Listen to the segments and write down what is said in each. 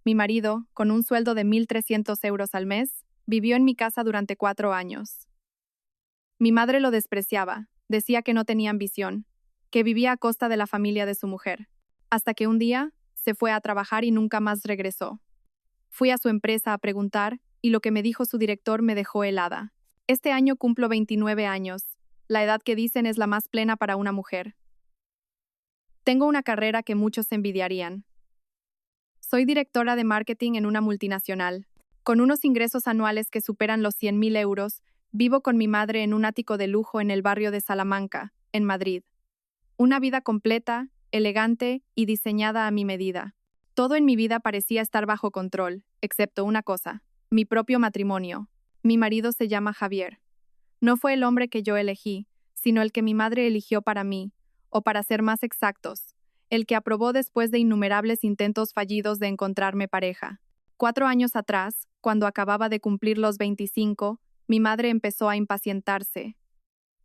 Mi marido, con un sueldo de 1.300 euros al mes, vivió en mi casa durante 4 años. Mi madre lo despreciaba, decía que no tenía ambición, que vivía a costa de la familia de su mujer, hasta que un día se fue a trabajar y nunca más regresó. Fui a su empresa a preguntar y lo que me dijo su director me dejó helada. Este año cumplo 29 años, la edad que dicen es la más plena para una mujer. Tengo una carrera que muchos envidiarían. Soy directora de marketing en una multinacional. Con unos ingresos anuales que superan los 100.000 euros, vivo con mi madre en un ático de lujo en el barrio de Salamanca, en Madrid. Una vida completa, elegante y diseñada a mi medida. Todo en mi vida parecía estar bajo control, excepto una cosa: mi propio matrimonio. Mi marido se llama Javier. No fue el hombre que yo elegí, sino el que mi madre eligió para mí, o para ser más exactos, el que aprobó después de innumerables intentos fallidos de encontrarme pareja. 4 años atrás, cuando acababa de cumplir los 25, mi madre empezó a impacientarse.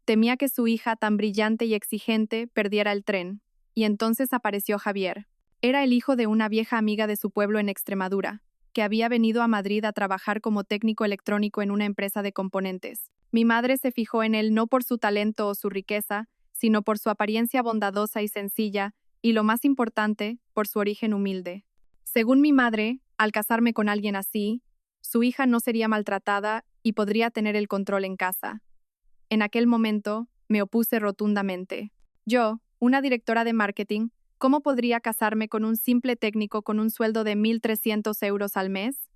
Temía que su hija, tan brillante y exigente, perdiera el tren, y entonces apareció Javier. Era el hijo de una vieja amiga de su pueblo en Extremadura, que había venido a Madrid a trabajar como técnico electrónico en una empresa de componentes. Mi madre se fijó en él no por su talento o su riqueza, sino por su apariencia bondadosa y sencilla, y lo más importante, por su origen humilde. Según mi madre, al casarme con alguien así, su hija no sería maltratada y podría tener el control en casa. En aquel momento, me opuse rotundamente. Yo, una directora de marketing, ¿cómo podría casarme con un simple técnico con un sueldo de 1.300 euros al mes?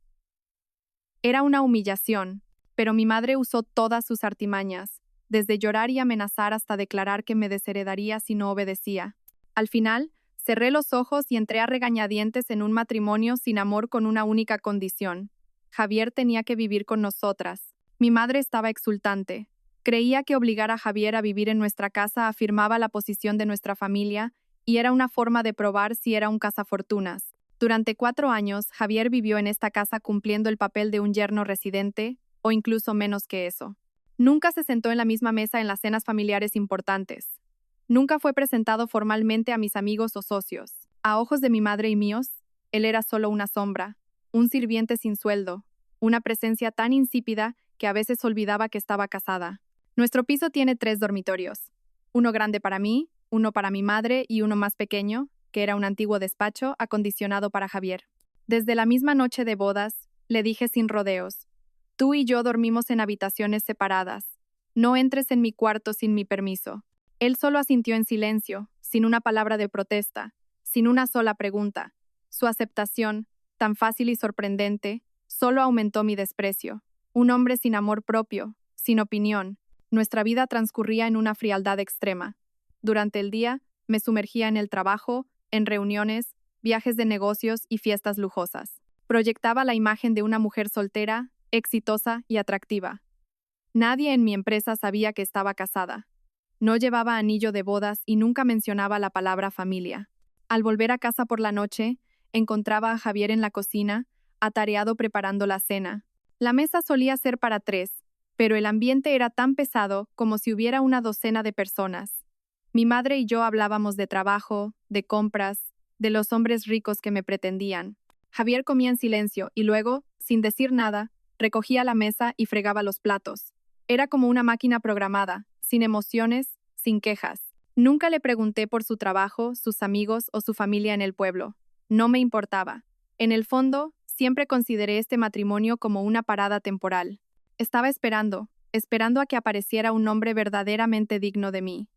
Era una humillación, pero mi madre usó todas sus artimañas, desde llorar y amenazar hasta declarar que me desheredaría si no obedecía. Al final, cerré los ojos y entré a regañadientes en un matrimonio sin amor con una única condición: Javier tenía que vivir con nosotras. Mi madre estaba exultante. Creía que obligar a Javier a vivir en nuestra casa afirmaba la posición de nuestra familia y era una forma de probar si era un cazafortunas. Durante 4 años, Javier vivió en esta casa cumpliendo el papel de un yerno residente, o incluso menos que eso. Nunca se sentó en la misma mesa en las cenas familiares importantes. Nunca fue presentado formalmente a mis amigos o socios. A ojos de mi madre y míos, él era solo una sombra, un sirviente sin sueldo, una presencia tan insípida que a veces olvidaba que estaba casada. Nuestro piso tiene 3 dormitorios. Uno grande para mí, uno para mi madre y uno más pequeño, que era un antiguo despacho acondicionado para Javier. Desde la misma noche de bodas, le dije sin rodeos: tú y yo dormimos en habitaciones separadas. No entres en mi cuarto sin mi permiso. Él solo asintió en silencio, sin una palabra de protesta, sin una sola pregunta. Su aceptación, tan fácil y sorprendente, solo aumentó mi desprecio. Un hombre sin amor propio, sin opinión. Nuestra vida transcurría en una frialdad extrema. Durante el día, me sumergía en el trabajo, en reuniones, viajes de negocios y fiestas lujosas. Proyectaba la imagen de una mujer soltera, exitosa y atractiva. Nadie en mi empresa sabía que estaba casada. No llevaba anillo de bodas y nunca mencionaba la palabra familia. Al volver a casa por la noche, encontraba a Javier en la cocina, atareado preparando la cena. La mesa solía ser para 3, pero el ambiente era tan pesado como si hubiera una docena de personas. Mi madre y yo hablábamos de trabajo, de compras, de los hombres ricos que me pretendían. Javier comía en silencio y luego, sin decir nada, recogía la mesa y fregaba los platos. Era como una máquina programada, sin emociones, sin quejas. Nunca le pregunté por su trabajo, sus amigos o su familia en el pueblo. No me importaba. En el fondo, siempre consideré este matrimonio como una parada temporal. Estaba esperando a que apareciera un hombre verdaderamente digno de mí.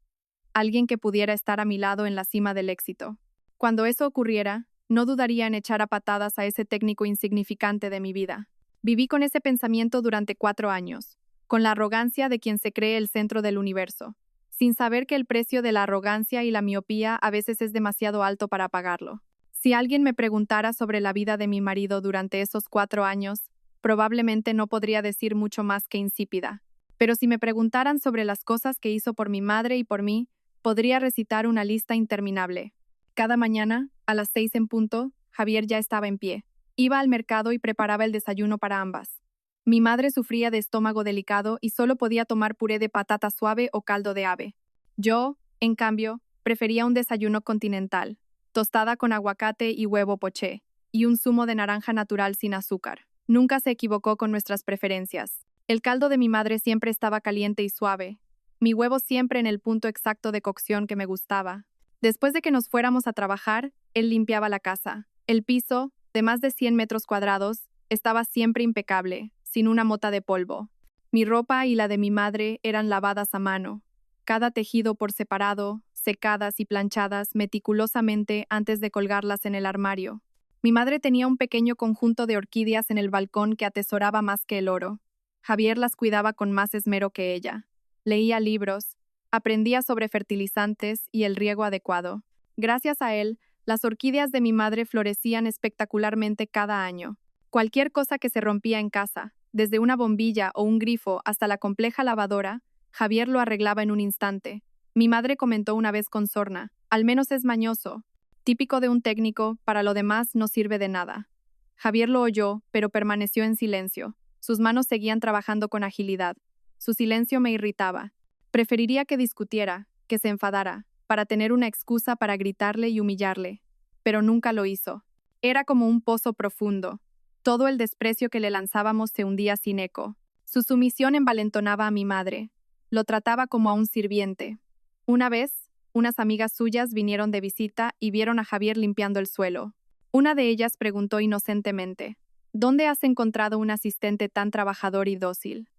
Alguien que pudiera estar a mi lado en la cima del éxito. Cuando eso ocurriera, no dudaría en echar a patadas a ese técnico insignificante de mi vida. Viví con ese pensamiento durante 4 años, con la arrogancia de quien se cree el centro del universo, sin saber que el precio de la arrogancia y la miopía a veces es demasiado alto para pagarlo. Si alguien me preguntara sobre la vida de mi marido durante esos 4 años, probablemente no podría decir mucho más que insípida. Pero si me preguntaran sobre las cosas que hizo por mi madre y por mí, podría recitar una lista interminable. Cada mañana, a las 6 en punto, Javier ya estaba en pie. Iba al mercado y preparaba el desayuno para ambas. Mi madre sufría de estómago delicado y solo podía tomar puré de patata suave o caldo de ave. Yo, en cambio, prefería un desayuno continental: tostada con aguacate y huevo poché. y un zumo de naranja natural sin azúcar. Nunca se equivocó con nuestras preferencias. El caldo de mi madre siempre estaba caliente y suave. Mi huevo siempre en el punto exacto de cocción que me gustaba. Después de que nos fuéramos a trabajar, él limpiaba la casa. El piso, de más de 100 metros cuadrados, estaba siempre impecable, sin una mota de polvo. Mi ropa y la de mi madre eran lavadas a mano, cada tejido por separado, secadas y planchadas meticulosamente antes de colgarlas en el armario. Mi madre tenía un pequeño conjunto de orquídeas en el balcón que atesoraba más que el oro. Javier las cuidaba con más esmero que ella. Leía libros, aprendía sobre fertilizantes y el riego adecuado. Gracias a él, las orquídeas de mi madre florecían espectacularmente cada año. Cualquier cosa que se rompía en casa, desde una bombilla o un grifo hasta la compleja lavadora, Javier lo arreglaba en un instante. Mi madre comentó una vez con sorna: al menos es mañoso. Típico de un técnico, para lo demás no sirve de nada. Javier lo oyó, pero permaneció en silencio. Sus manos seguían trabajando con agilidad. Su silencio me irritaba. Preferiría que discutiera, que se enfadara, para tener una excusa para gritarle y humillarle. Pero nunca lo hizo. Era como un pozo profundo. Todo el desprecio que le lanzábamos se hundía sin eco. Su sumisión envalentonaba a mi madre. Lo trataba como a un sirviente. Una vez, unas amigas suyas vinieron de visita y vieron a Javier limpiando el suelo. Una de ellas preguntó inocentemente: ¿dónde has encontrado un asistente tan trabajador y dócil?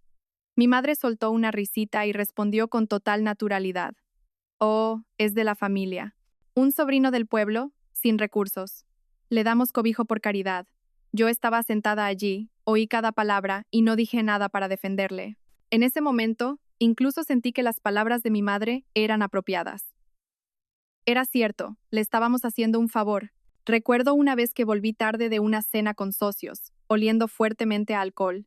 Mi madre soltó una risita y respondió con total naturalidad: oh, es de la familia. Un sobrino del pueblo, sin recursos. Le damos cobijo por caridad. Yo estaba sentada allí, oí cada palabra y no dije nada para defenderle. En ese momento, incluso sentí que las palabras de mi madre eran apropiadas. Era cierto, le estábamos haciendo un favor. Recuerdo una vez que volví tarde de una cena con socios, oliendo fuertemente a alcohol.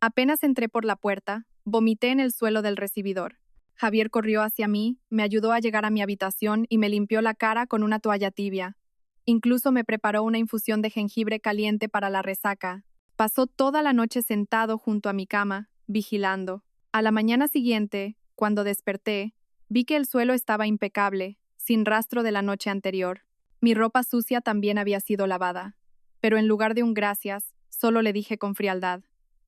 Apenas entré por la puerta, vomité en el suelo del recibidor. Javier corrió hacia mí, me ayudó a llegar a mi habitación y me limpió la cara con una toalla tibia. Incluso me preparó una infusión de jengibre caliente para la resaca. Pasó toda la noche sentado junto a mi cama, vigilando. A la mañana siguiente, cuando desperté, vi que el suelo estaba impecable, sin rastro de la noche anterior. Mi ropa sucia también había sido lavada. Pero en lugar de un gracias, solo le dije con frialdad: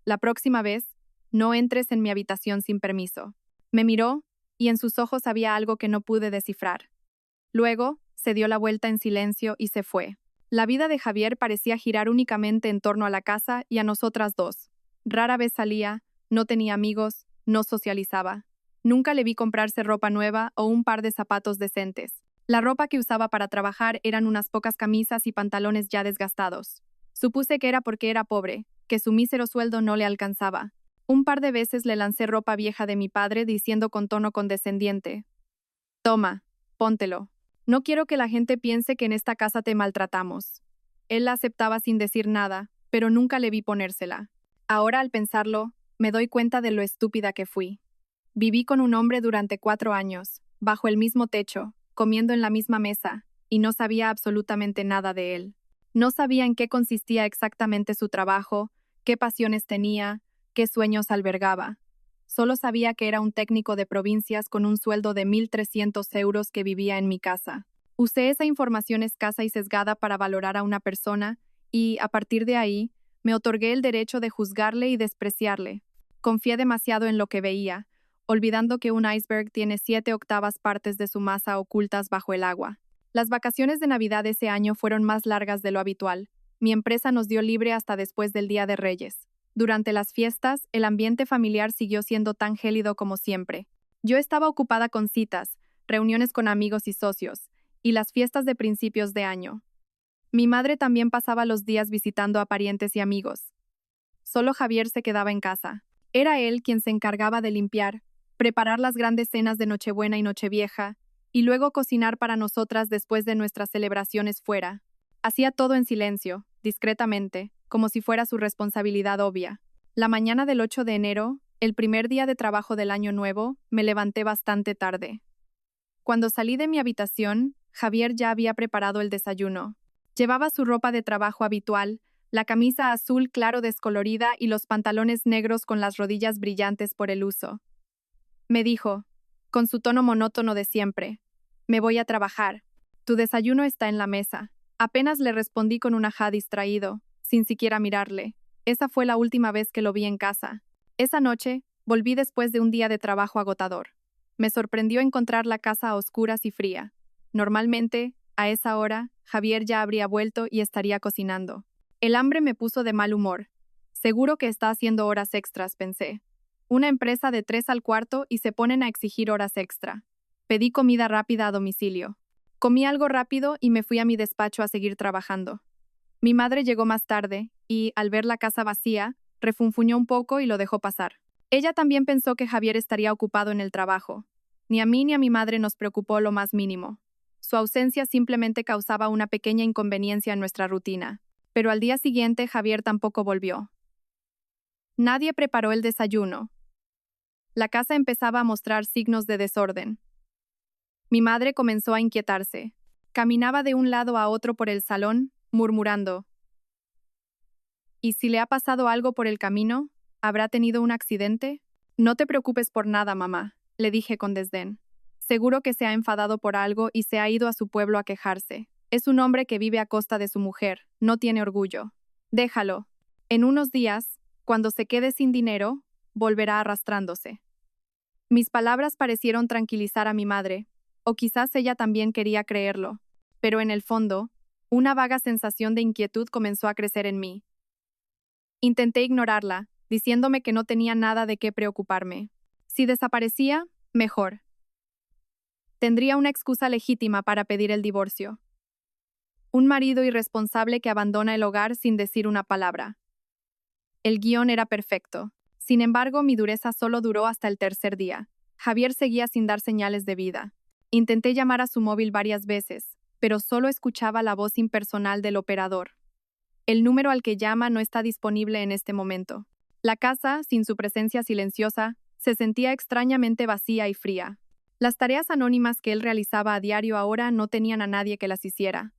la próxima vez, no entres en mi habitación sin permiso. Me miró, y en sus ojos había algo que no pude descifrar. Luego, se dio la vuelta en silencio y se fue. La vida de Javier parecía girar únicamente en torno a la casa y a nosotras dos. Rara vez salía, no tenía amigos, no socializaba. Nunca le vi comprarse ropa nueva o un par de zapatos decentes. La ropa que usaba para trabajar eran unas pocas camisas y pantalones ya desgastados. Supuse que era porque era pobre, que su mísero sueldo no le alcanzaba. Un par de veces le lancé ropa vieja de mi padre diciendo con tono condescendiente: toma, póntelo. No quiero que la gente piense que en esta casa te maltratamos. Él la aceptaba sin decir nada, pero nunca le vi ponérsela. Ahora, al pensarlo, me doy cuenta de lo estúpida que fui. Viví con un hombre durante 4 años, bajo el mismo techo, comiendo en la misma mesa, y no sabía absolutamente nada de él. No sabía en qué consistía exactamente su trabajo, qué pasiones tenía, qué sueños albergaba. Solo sabía que era un técnico de provincias con un sueldo de 1.300 euros que vivía en mi casa. Usé esa información escasa y sesgada para valorar a una persona y, a partir de ahí, me otorgué el derecho de juzgarle y despreciarle. Confié demasiado en lo que veía, olvidando que un iceberg tiene 7/8 partes de su masa ocultas bajo el agua. Las vacaciones de Navidad ese año fueron más largas de lo habitual. Mi empresa nos dio libre hasta después del Día de Reyes. Durante las fiestas, el ambiente familiar siguió siendo tan gélido como siempre. Yo estaba ocupada con citas, reuniones con amigos y socios, y las fiestas de principios de año. Mi madre también pasaba los días visitando a parientes y amigos. Solo Javier se quedaba en casa. Era él quien se encargaba de limpiar, preparar las grandes cenas de Nochebuena y Nochevieja, y luego cocinar para nosotras después de nuestras celebraciones fuera. Hacía todo en silencio, discretamente, como si fuera su responsabilidad obvia. La mañana del 8 de enero, el primer día de trabajo del año nuevo, me levanté bastante tarde. Cuando salí de mi habitación, Javier ya había preparado el desayuno. Llevaba su ropa de trabajo habitual, la camisa azul claro descolorida y los pantalones negros con las rodillas brillantes por el uso. Me dijo, con su tono monótono de siempre: me voy a trabajar. Tu desayuno está en la mesa. Apenas le respondí con un ajá distraído, sin siquiera mirarle. Esa fue la última vez que lo vi en casa. Esa noche, volví después de un día de trabajo agotador. Me sorprendió encontrar la casa a oscuras y fría. Normalmente, a esa hora, Javier ya habría vuelto y estaría cocinando. El hambre me puso de mal humor. Seguro que está haciendo horas extras, pensé. Una empresa de 3 al cuarto y se ponen a exigir horas extra. Pedí comida rápida a domicilio. Comí algo rápido y me fui a mi despacho a seguir trabajando. Mi madre llegó más tarde y, al ver la casa vacía, refunfuñó un poco y lo dejó pasar. Ella también pensó que Javier estaría ocupado en el trabajo. Ni a mí ni a mi madre nos preocupó lo más mínimo. Su ausencia simplemente causaba una pequeña inconveniencia en nuestra rutina. Pero al día siguiente Javier tampoco volvió. Nadie preparó el desayuno. La casa empezaba a mostrar signos de desorden. Mi madre comenzó a inquietarse. Caminaba de un lado a otro por el salón, murmurando. ¿Y si le ha pasado algo por el camino? ¿Habrá tenido un accidente? No te preocupes por nada, mamá, le dije con desdén. Seguro que se ha enfadado por algo y se ha ido a su pueblo a quejarse. Es un hombre que vive a costa de su mujer, no tiene orgullo. Déjalo. En unos días, cuando se quede sin dinero, volverá arrastrándose. Mis palabras parecieron tranquilizar a mi madre, o quizás ella también quería creerlo, pero en el fondo, una vaga sensación de inquietud comenzó a crecer en mí. Intenté ignorarla, diciéndome que no tenía nada de qué preocuparme. Si desaparecía, mejor. Tendría una excusa legítima para pedir el divorcio. Un marido irresponsable que abandona el hogar sin decir una palabra. El guión era perfecto. Sin embargo, mi dureza solo duró hasta el tercer día. Javier seguía sin dar señales de vida. Intenté llamar a su móvil varias veces, pero solo escuchaba la voz impersonal del operador. El número al que llama no está disponible en este momento. La casa, sin su presencia silenciosa, se sentía extrañamente vacía y fría. Las tareas anónimas que él realizaba a diario ahora no tenían a nadie que las hiciera.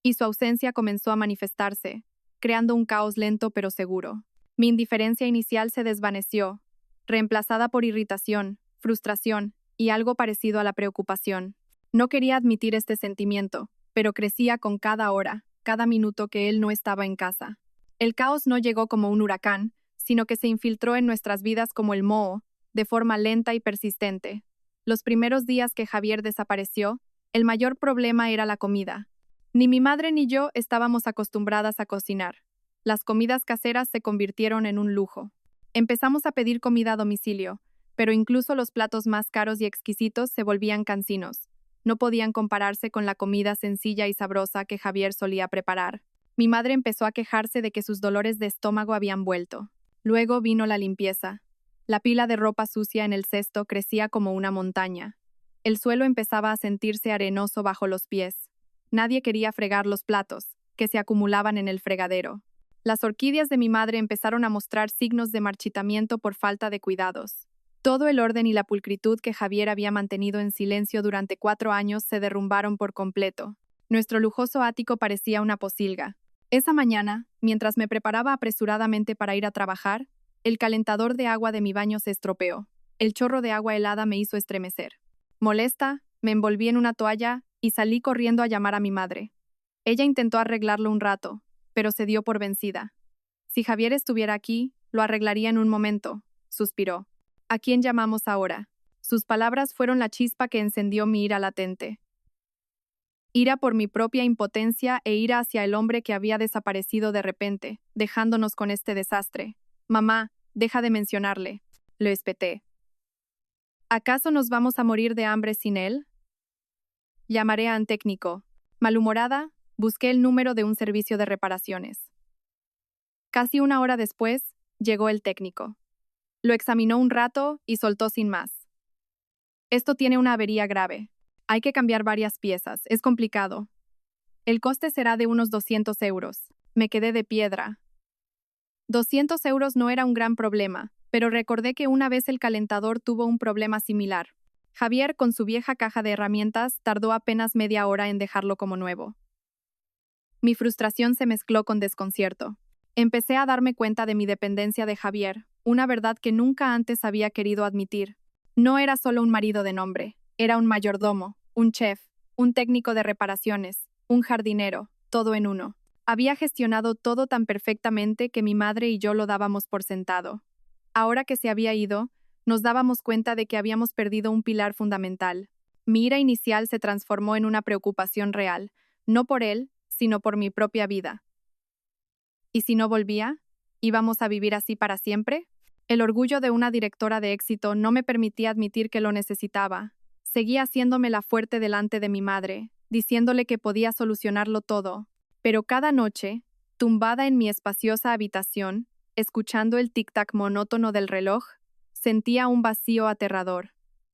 Y su ausencia comenzó a manifestarse, creando un caos lento pero seguro. Mi indiferencia inicial se desvaneció, reemplazada por irritación, frustración y algo parecido a la preocupación. No quería admitir este sentimiento, pero crecía con cada hora, cada minuto que él no estaba en casa. El caos no llegó como un huracán, sino que se infiltró en nuestras vidas como el moho, de forma lenta y persistente. Los primeros días que Javier desapareció, el mayor problema era la comida. Ni mi madre ni yo estábamos acostumbradas a cocinar. Las comidas caseras se convirtieron en un lujo. Empezamos a pedir comida a domicilio, pero incluso los platos más caros y exquisitos se volvían cansinos. No podían compararse con la comida sencilla y sabrosa que Javier solía preparar. Mi madre empezó a quejarse de que sus dolores de estómago habían vuelto. Luego vino la limpieza. La pila de ropa sucia en el cesto crecía como una montaña. El suelo empezaba a sentirse arenoso bajo los pies. Nadie quería fregar los platos, que se acumulaban en el fregadero. Las orquídeas de mi madre empezaron a mostrar signos de marchitamiento por falta de cuidados. Todo el orden y la pulcritud que Javier había mantenido en silencio durante 4 años se derrumbaron por completo. Nuestro lujoso ático parecía una posilga. Esa mañana, mientras me preparaba apresuradamente para ir a trabajar, el calentador de agua de mi baño se estropeó. El chorro de agua helada me hizo estremecer. Molesta, me envolví en una toalla y salí corriendo a llamar a mi madre. Ella intentó arreglarlo un rato, pero se dio por vencida. Si Javier estuviera aquí, lo arreglaría en un momento, suspiró. ¿A quién llamamos ahora? Sus palabras fueron la chispa que encendió mi ira latente. Ira por mi propia impotencia e ira hacia el hombre que había desaparecido de repente, dejándonos con este desastre. Mamá, deja de mencionarle. Lo espeté. ¿Acaso nos vamos a morir de hambre sin él? Llamaré a un técnico. Malhumorada, busqué el número de un servicio de reparaciones. Casi 1 hora después, llegó el técnico. Lo examinó un rato y soltó sin más. Esto tiene una avería grave. Hay que cambiar varias piezas. Es complicado. El coste será de unos 200 euros. Me quedé de piedra. 200 euros no era un gran problema, pero recordé que una vez el calentador tuvo un problema similar. Javier, con su vieja caja de herramientas, tardó apenas media hora en dejarlo como nuevo. Mi frustración se mezcló con desconcierto. Empecé a darme cuenta de mi dependencia de Javier, una verdad que nunca antes había querido admitir. No era solo un marido de nombre, era un mayordomo, un chef, un técnico de reparaciones, un jardinero. todo en uno. Había gestionado todo tan perfectamente que mi madre y yo lo dábamos por sentado. Ahora que se había ido, nos dábamos cuenta de que habíamos perdido un pilar fundamental. Mi ira inicial se transformó en una preocupación real, no por él, sino por mi propia vida. ¿Y si no volvía? ¿Íbamos a vivir así para siempre? El orgullo de una directora de éxito no me permitía admitir que lo necesitaba. Seguía haciéndome la fuerte delante de mi madre, diciéndole que podía solucionarlo todo. Pero cada noche, tumbada en mi espaciosa habitación, escuchando el tic-tac monótono del reloj, sentía un vacío aterrador.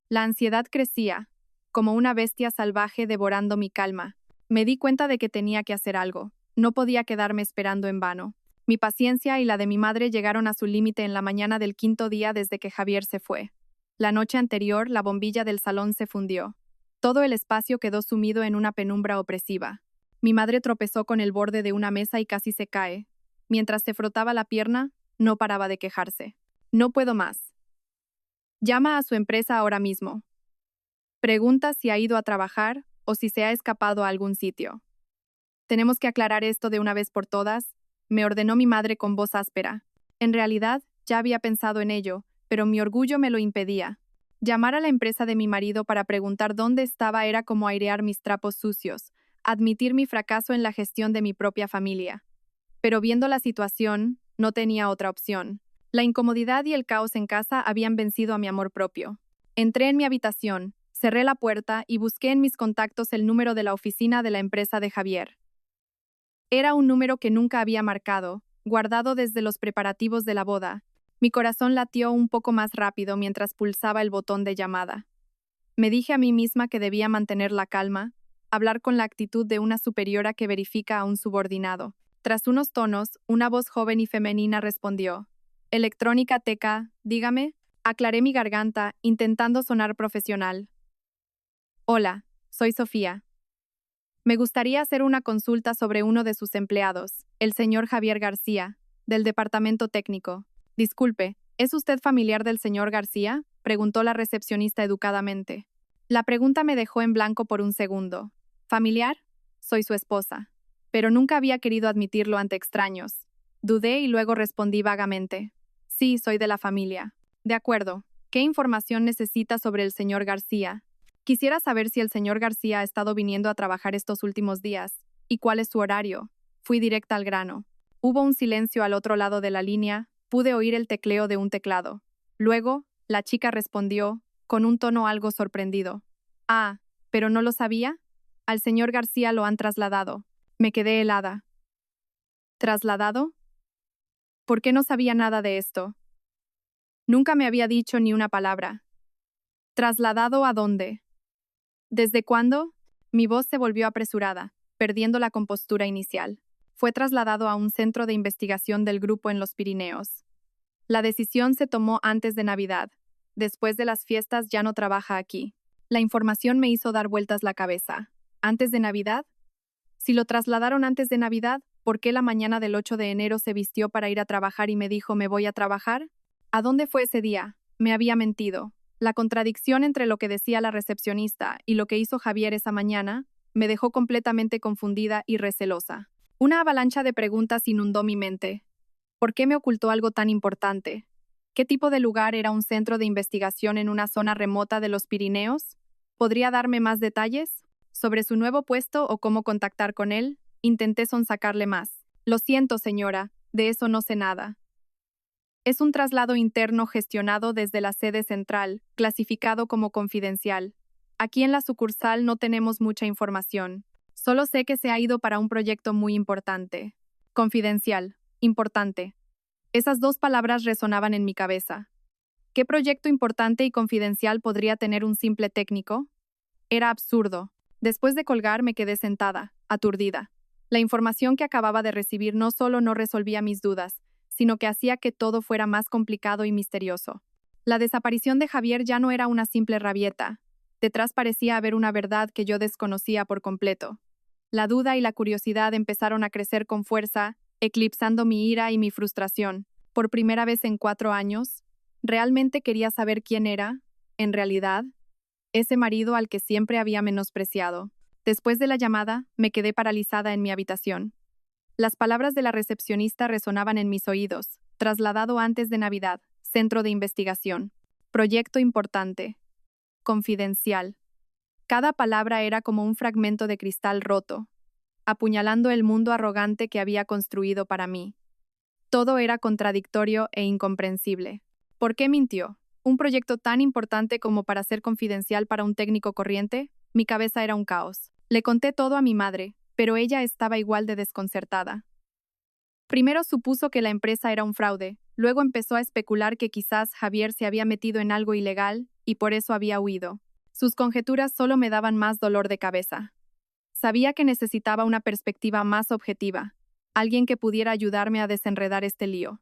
La ansiedad crecía, como una bestia salvaje devorando mi calma. Me di cuenta de que tenía que hacer algo. No podía quedarme esperando en vano. Mi paciencia y la de mi madre llegaron a su límite en la mañana del quinto día desde que Javier se fue. La noche anterior, la bombilla del salón se fundió. Todo el espacio quedó sumido en una penumbra opresiva. Mi madre tropezó con el borde de una mesa y casi se cae. Mientras se frotaba la pierna, no paraba de quejarse. No puedo más. Llama a su empresa ahora mismo. Pregunta si ha ido a trabajar o si se ha escapado a algún sitio. Tenemos que aclarar esto de una vez por todas, me ordenó mi madre con voz áspera. En realidad, ya había pensado en ello, pero mi orgullo me lo impedía. Llamar a la empresa de mi marido para preguntar dónde estaba era como airear mis trapos sucios, admitir mi fracaso en la gestión de mi propia familia. Pero viendo la situación, no tenía otra opción. La incomodidad y el caos en casa habían vencido a mi amor propio. Entré en mi habitación, cerré la puerta y busqué en mis contactos el número de la oficina de la empresa de Javier. Era un número que nunca había marcado, guardado desde los preparativos de la boda. Mi corazón latió un poco más rápido mientras pulsaba el botón de llamada. Me dije a mí misma que debía mantener la calma, hablar con la actitud de una superiora que verifica a un subordinado. Tras unos tonos, una voz joven y femenina respondió. Electrónica Teca, dígame. Aclaré mi garganta, intentando sonar profesional. Hola, soy Sofía. Me gustaría hacer una consulta sobre uno de sus empleados, el señor Javier García, del departamento técnico. Disculpe, ¿es usted familiar del señor García?, preguntó la recepcionista educadamente. La pregunta me dejó en blanco por un segundo. ¿Familiar? Soy su esposa. Pero nunca había querido admitirlo ante extraños. Dudé y luego respondí vagamente. Sí, soy de la familia. De acuerdo. ¿Qué información necesita sobre el señor García? Quisiera saber si el señor García ha estado viniendo a trabajar estos últimos días. ¿Y cuál es su horario? Fui directa al grano. Hubo un silencio al otro lado de la línea. Pude oír el tecleo de un teclado. Luego, la chica respondió, con un tono algo sorprendido. Ah, ¿pero no lo sabía? Al señor García lo han trasladado. Me quedé helada. ¿Trasladado? ¿Por qué no sabía nada de esto? Nunca me había dicho ni una palabra. ¿Trasladado a dónde? ¿Desde cuándo? Mi voz se volvió apresurada, perdiendo la compostura inicial. Fue trasladado a un centro de investigación del grupo en los Pirineos. La decisión se tomó antes de Navidad. Después de las fiestas ya no trabaja aquí. La información me hizo dar vueltas la cabeza. ¿Antes de Navidad? Si lo trasladaron antes de Navidad, ¿por qué la mañana del 8 de enero se vistió para ir a trabajar y me dijo «¿Me voy a trabajar»? ¿A dónde fue ese día? Me había mentido. La contradicción entre lo que decía la recepcionista y lo que hizo Javier esa mañana me dejó completamente confundida y recelosa. Una avalancha de preguntas inundó mi mente. ¿Por qué me ocultó algo tan importante? ¿Qué tipo de lugar era un centro de investigación en una zona remota de los Pirineos? ¿Podría darme más detalles? Sobre su nuevo puesto o cómo contactar con él, intenté sonsacarle más. Lo siento, señora, de eso no sé nada. Es un traslado interno gestionado desde la sede central, clasificado como confidencial. Aquí en la sucursal no tenemos mucha información. Solo sé que se ha ido para un proyecto muy importante. Confidencial, importante. Esas dos palabras resonaban en mi cabeza. ¿Qué proyecto importante y confidencial podría tener un simple técnico? Era absurdo. Después de colgar me quedé sentada, aturdida. La información que acababa de recibir no solo no resolvía mis dudas, sino que hacía que todo fuera más complicado y misterioso. La desaparición de Javier ya no era una simple rabieta. Detrás parecía haber una verdad que yo desconocía por completo. La duda y la curiosidad empezaron a crecer con fuerza, eclipsando mi ira y mi frustración. Por primera vez en 4 años, realmente quería saber quién era, en realidad, ese marido al que siempre había menospreciado. Después de la llamada, me quedé paralizada en mi habitación. Las palabras de la recepcionista resonaban en mis oídos. Trasladado antes de Navidad, centro de investigación. Proyecto importante. Confidencial. Cada palabra era como un fragmento de cristal roto, apuñalando el mundo arrogante que había construido para mí. Todo era contradictorio e incomprensible. ¿Por qué mintió? ¿Un proyecto tan importante como para ser confidencial para un técnico corriente? Mi cabeza era un caos. Le conté todo a mi madre, pero ella estaba igual de desconcertada. Primero supuso que la empresa era un fraude, luego empezó a especular que quizás Javier se había metido en algo ilegal y por eso había huido. Sus conjeturas solo me daban más dolor de cabeza. Sabía que necesitaba una perspectiva más objetiva, alguien que pudiera ayudarme a desenredar este lío.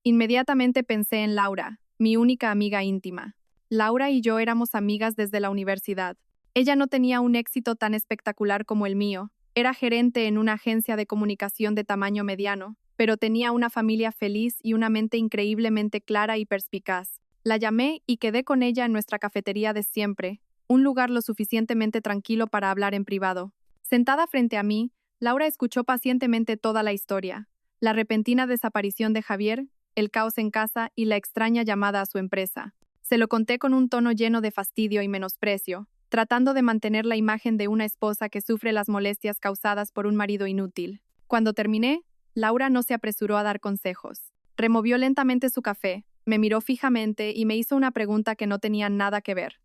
Inmediatamente pensé en Laura, mi única amiga íntima. Laura y yo éramos amigas desde la universidad. Ella no tenía un éxito tan espectacular como el mío. Era gerente en una agencia de comunicación de tamaño mediano, pero tenía una familia feliz y una mente increíblemente clara y perspicaz. La llamé y quedé con ella en nuestra cafetería de siempre, un lugar lo suficientemente tranquilo para hablar en privado. Sentada frente a mí, Laura escuchó pacientemente toda la historia, la repentina desaparición de Javier, el caos en casa y la extraña llamada a su empresa. Se lo conté con un tono lleno de fastidio y menosprecio, tratando de mantener la imagen de una esposa que sufre las molestias causadas por un marido inútil. Cuando terminé, Laura no se apresuró a dar consejos. Removió lentamente su café, me miró fijamente y me hizo una pregunta que no tenía nada que ver.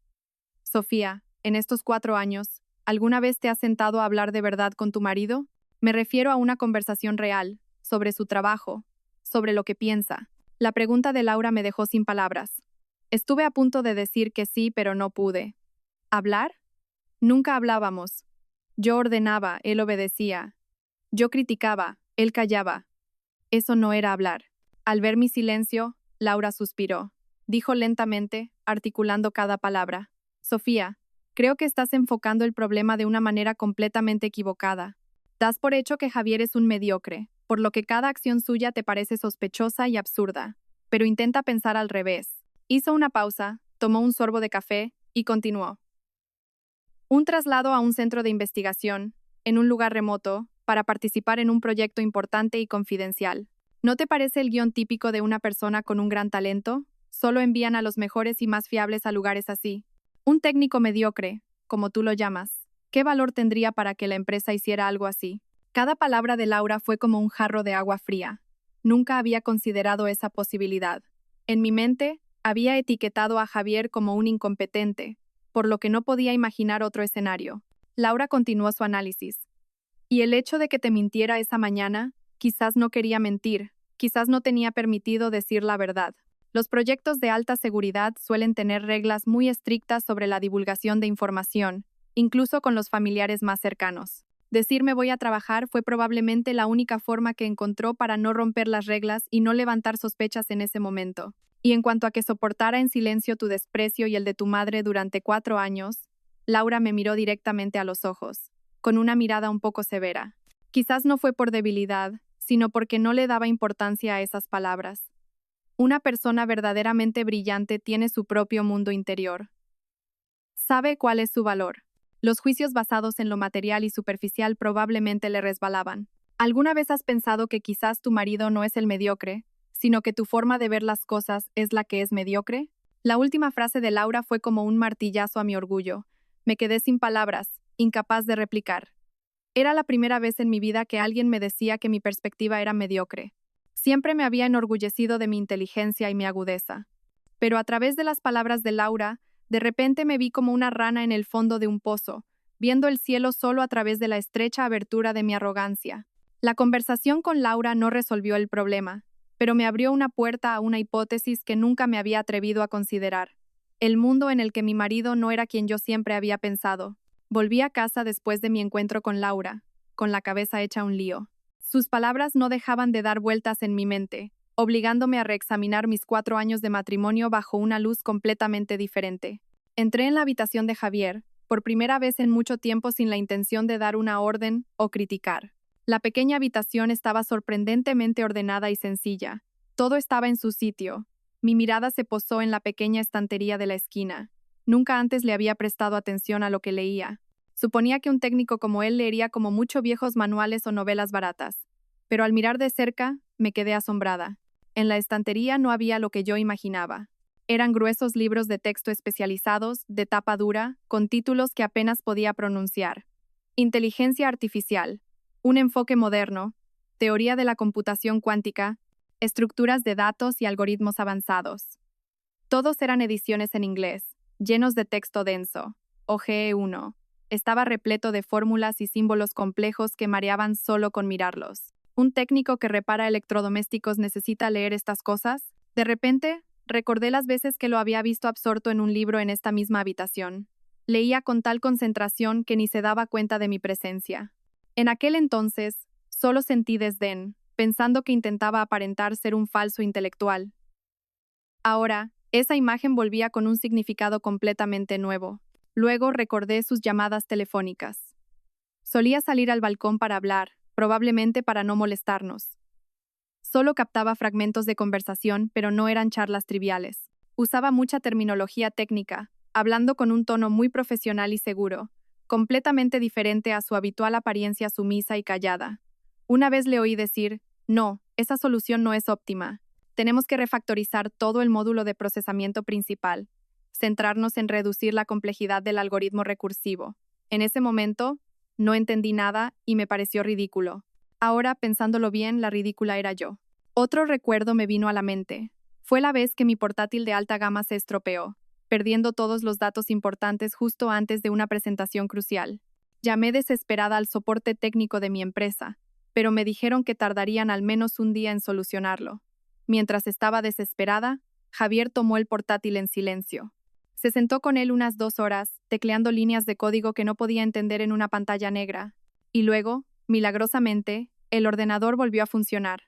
Sofía, en estos 4 años, ¿alguna vez te has sentado a hablar de verdad con tu marido? Me refiero a una conversación real, sobre su trabajo, sobre lo que piensa. La pregunta de Laura me dejó sin palabras. Estuve a punto de decir que sí, pero no pude. ¿Hablar? Nunca hablábamos. Yo ordenaba, él obedecía. Yo criticaba, él callaba. Eso no era hablar. Al ver mi silencio, Laura suspiró. Dijo lentamente, articulando cada palabra. Sofía, creo que estás enfocando el problema de una manera completamente equivocada. Das por hecho que Javier es un mediocre, por lo que cada acción suya te parece sospechosa y absurda. Pero intenta pensar al revés. Hizo una pausa, tomó un sorbo de café y continuó. Un traslado a un centro de investigación, en un lugar remoto, para participar en un proyecto importante y confidencial. ¿No te parece el guión típico de una persona con un gran talento? Solo envían a los mejores y más fiables a lugares así. Un técnico mediocre, como tú lo llamas. ¿Qué valor tendría para que la empresa hiciera algo así? Cada palabra de Laura fue como un jarro de agua fría. Nunca había considerado esa posibilidad. En mi mente, había etiquetado a Javier como un incompetente, por lo que no podía imaginar otro escenario. Laura continuó su análisis. Y el hecho de que te mintiera esa mañana, quizás no quería mentir, quizás no tenía permitido decir la verdad. Los proyectos de alta seguridad suelen tener reglas muy estrictas sobre la divulgación de información, incluso con los familiares más cercanos. Decirme voy a trabajar fue probablemente la única forma que encontró para no romper las reglas y no levantar sospechas en ese momento. Y en cuanto a que soportara en silencio tu desprecio y el de tu madre durante 4 años, Laura me miró directamente a los ojos, con una mirada un poco severa. Quizás no fue por debilidad, sino porque no le daba importancia a esas palabras. Una persona verdaderamente brillante tiene su propio mundo interior. Sabe cuál es su valor. Los juicios basados en lo material y superficial probablemente le resbalaban. ¿Alguna vez has pensado que quizás tu marido no es el mediocre, sino que tu forma de ver las cosas es la que es mediocre? La última frase de Laura fue como un martillazo a mi orgullo. Me quedé sin palabras, incapaz de replicar. Era la primera vez en mi vida que alguien me decía que mi perspectiva era mediocre. Siempre me había enorgullecido de mi inteligencia y mi agudeza. Pero a través de las palabras de Laura, de repente me vi como una rana en el fondo de un pozo, viendo el cielo solo a través de la estrecha abertura de mi arrogancia. La conversación con Laura no resolvió el problema, pero me abrió una puerta a una hipótesis que nunca me había atrevido a considerar. El mundo en el que mi marido no era quien yo siempre había pensado. Volví a casa después de mi encuentro con Laura, con la cabeza hecha un lío. Sus palabras no dejaban de dar vueltas en mi mente, obligándome a reexaminar mis 4 años de matrimonio bajo una luz completamente diferente. Entré en la habitación de Javier, por primera vez en mucho tiempo sin la intención de dar una orden o criticar. La pequeña habitación estaba sorprendentemente ordenada y sencilla. Todo estaba en su sitio. Mi mirada se posó en la pequeña estantería de la esquina. Nunca antes le había prestado atención a lo que leía. Suponía que un técnico como él leería como mucho viejos manuales o novelas baratas. Pero al mirar de cerca, me quedé asombrada. En la estantería no había lo que yo imaginaba. Eran gruesos libros de texto especializados, de tapa dura, con títulos que apenas podía pronunciar. Inteligencia artificial, un enfoque moderno, teoría de la computación cuántica, estructuras de datos y algoritmos avanzados. Todos eran ediciones en inglés, llenos de texto denso. OGE1. Estaba repleto de fórmulas y símbolos complejos que mareaban solo con mirarlos. ¿Un técnico que repara electrodomésticos necesita leer estas cosas? De repente, recordé las veces que lo había visto absorto en un libro en esta misma habitación. Leía con tal concentración que ni se daba cuenta de mi presencia. En aquel entonces, solo sentí desdén, pensando que intentaba aparentar ser un falso intelectual. Ahora, esa imagen volvía con un significado completamente nuevo. Luego recordé sus llamadas telefónicas. Solía salir al balcón para hablar, probablemente para no molestarnos. Solo captaba fragmentos de conversación, pero no eran charlas triviales. Usaba mucha terminología técnica, hablando con un tono muy profesional y seguro, completamente diferente a su habitual apariencia sumisa y callada. Una vez le oí decir, no, esa solución no es óptima. Tenemos que refactorizar todo el módulo de procesamiento principal, centrarnos en reducir la complejidad del algoritmo recursivo. En ese momento, no entendí nada y me pareció ridículo. Ahora, pensándolo bien, la ridícula era yo. Otro recuerdo me vino a la mente. Fue la vez que mi portátil de alta gama se estropeó, perdiendo todos los datos importantes justo antes de una presentación crucial. Llamé desesperada al soporte técnico de mi empresa, pero me dijeron que tardarían al menos un día en solucionarlo. Mientras estaba desesperada, Javier tomó el portátil en silencio. Se sentó con él unas 2 horas, tecleando líneas de código que no podía entender en una pantalla negra. Y luego, milagrosamente, el ordenador volvió a funcionar.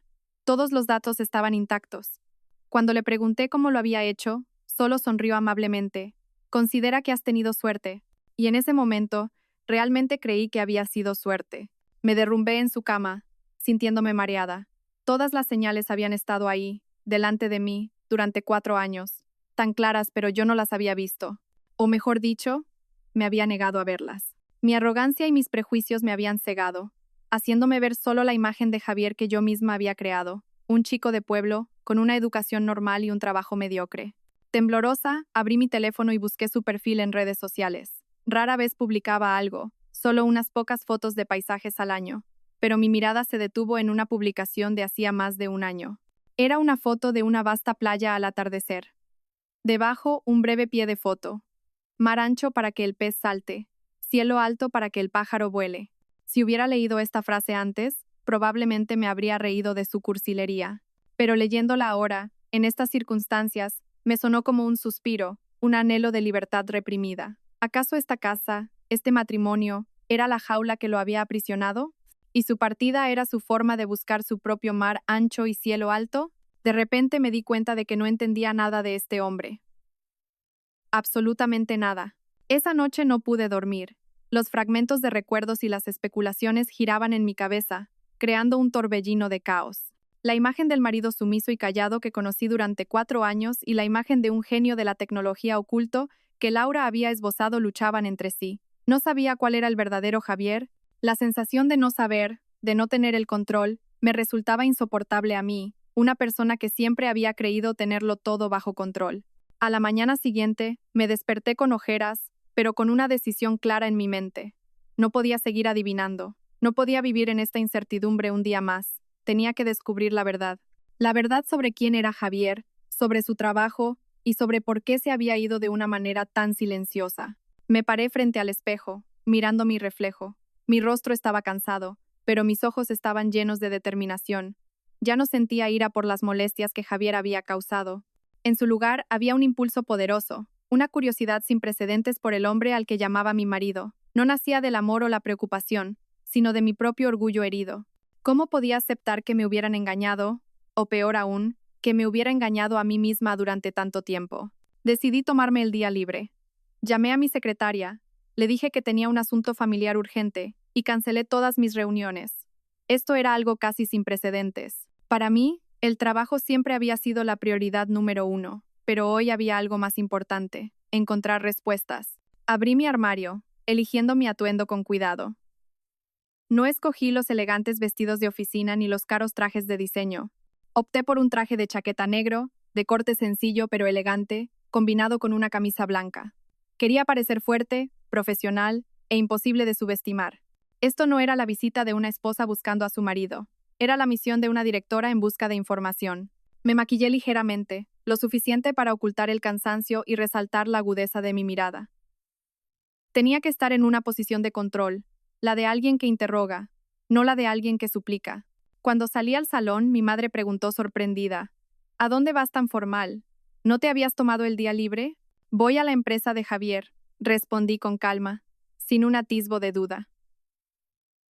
Todos los datos estaban intactos. Cuando le pregunté cómo lo había hecho, solo sonrió amablemente. Considera que has tenido suerte. Y en ese momento, realmente creí que había sido suerte. Me derrumbé en su cama, sintiéndome mareada. Todas las señales habían estado ahí, delante de mí, durante 4 años. Tan claras, pero yo no las había visto. O mejor dicho, me había negado a verlas. Mi arrogancia y mis prejuicios me habían cegado, haciéndome ver solo la imagen de Javier que yo misma había creado, un chico de pueblo, con una educación normal y un trabajo mediocre. Temblorosa, abrí mi teléfono y busqué su perfil en redes sociales. Rara vez publicaba algo, solo unas pocas fotos de paisajes al año, pero mi mirada se detuvo en una publicación de hacía más de un año. Era una foto de una vasta playa al atardecer. Debajo, un breve pie de foto. Mar ancho para que el pez salte, cielo alto para que el pájaro vuele. Si hubiera leído esta frase antes, probablemente me habría reído de su cursilería. Pero leyéndola ahora, en estas circunstancias, me sonó como un suspiro, un anhelo de libertad reprimida. ¿Acaso esta casa, este matrimonio, era la jaula que lo había aprisionado? ¿Y su partida era su forma de buscar su propio mar ancho y cielo alto? De repente me di cuenta de que no entendía nada de este hombre. Absolutamente nada. Esa noche no pude dormir. Los fragmentos de recuerdos y las especulaciones giraban en mi cabeza, creando un torbellino de caos. La imagen del marido sumiso y callado que conocí durante 4 años y la imagen de un genio de la tecnología oculto que Laura había esbozado luchaban entre sí. No sabía cuál era el verdadero Javier. La sensación de no saber, de no tener el control, me resultaba insoportable a mí, una persona que siempre había creído tenerlo todo bajo control. A la mañana siguiente, me desperté con ojeras, pero con una decisión clara en mi mente. No podía seguir adivinando. No podía vivir en esta incertidumbre un día más. Tenía que descubrir la verdad. La verdad sobre quién era Javier, sobre su trabajo y sobre por qué se había ido de una manera tan silenciosa. Me paré frente al espejo, mirando mi reflejo. Mi rostro estaba cansado, pero mis ojos estaban llenos de determinación. Ya no sentía ira por las molestias que Javier había causado. En su lugar había un impulso poderoso, una curiosidad sin precedentes por el hombre al que llamaba mi marido. No nacía del amor o la preocupación, sino de mi propio orgullo herido. ¿Cómo podía aceptar que me hubieran engañado, o peor aún, que me hubiera engañado a mí misma durante tanto tiempo? Decidí tomarme el día libre. Llamé a mi secretaria, le dije que tenía un asunto familiar urgente, y cancelé todas mis reuniones. Esto era algo casi sin precedentes. Para mí, el trabajo siempre había sido la prioridad número 1, pero hoy había algo más importante: encontrar respuestas. Abrí mi armario, eligiendo mi atuendo con cuidado. No escogí los elegantes vestidos de oficina ni los caros trajes de diseño. Opté por un traje de chaqueta negro, de corte sencillo pero elegante, combinado con una camisa blanca. Quería parecer fuerte, profesional e imposible de subestimar. Esto no era la visita de una esposa buscando a su marido. Era la misión de una directora en busca de información. Me maquillé ligeramente, lo suficiente para ocultar el cansancio y resaltar la agudeza de mi mirada. Tenía que estar en una posición de control, la de alguien que interroga, no la de alguien que suplica. Cuando salí al salón, mi madre preguntó sorprendida: ¿A dónde vas tan formal? ¿No te habías tomado el día libre? Voy a la empresa de Javier, respondí con calma, sin un atisbo de duda.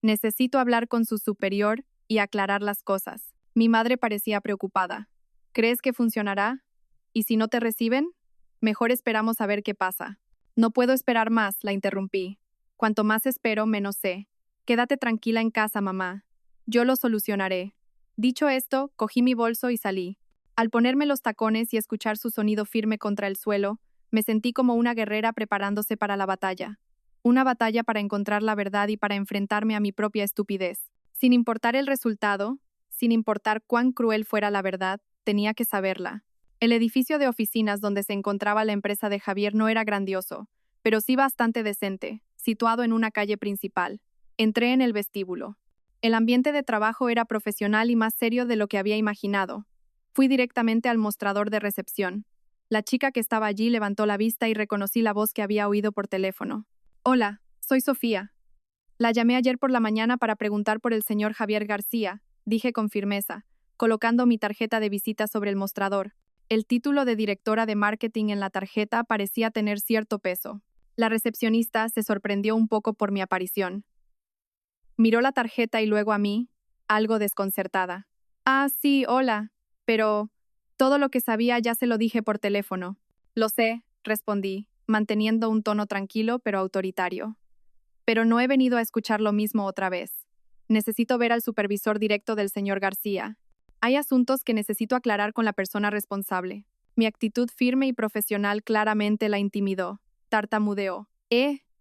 Necesito hablar con su superior y aclarar las cosas. Mi madre parecía preocupada. ¿Crees que funcionará? ¿Y si no te reciben? Mejor esperamos a ver qué pasa. No puedo esperar más, la interrumpí. Cuanto más espero, menos sé. Quédate tranquila en casa, mamá. Yo lo solucionaré. Dicho esto, cogí mi bolso y salí. Al ponerme los tacones y escuchar su sonido firme contra el suelo, me sentí como una guerrera preparándose para la batalla. Una batalla para encontrar la verdad y para enfrentarme a mi propia estupidez. Sin importar el resultado, sin importar cuán cruel fuera la verdad, tenía que saberla. El edificio de oficinas donde se encontraba la empresa de Javier no era grandioso, pero sí bastante decente, situado en una calle principal. Entré en el vestíbulo. El ambiente de trabajo era profesional y más serio de lo que había imaginado. Fui directamente al mostrador de recepción. La chica que estaba allí levantó la vista y reconocí la voz que había oído por teléfono. Hola, soy Sofía. La llamé ayer por la mañana para preguntar por el señor Javier García, dije con firmeza, colocando mi tarjeta de visita sobre el mostrador. El título de directora de marketing en la tarjeta parecía tener cierto peso. La recepcionista se sorprendió un poco por mi aparición. Miró la tarjeta y luego a mí, algo desconcertada. Ah, sí, hola. Pero todo lo que sabía ya se lo dije por teléfono. Lo sé, respondí, manteniendo un tono tranquilo pero autoritario. Pero no he venido a escuchar lo mismo otra vez. Necesito ver al supervisor directo del señor García. Hay asuntos que necesito aclarar con la persona responsable. Mi actitud firme y profesional claramente la intimidó. Tartamudeó.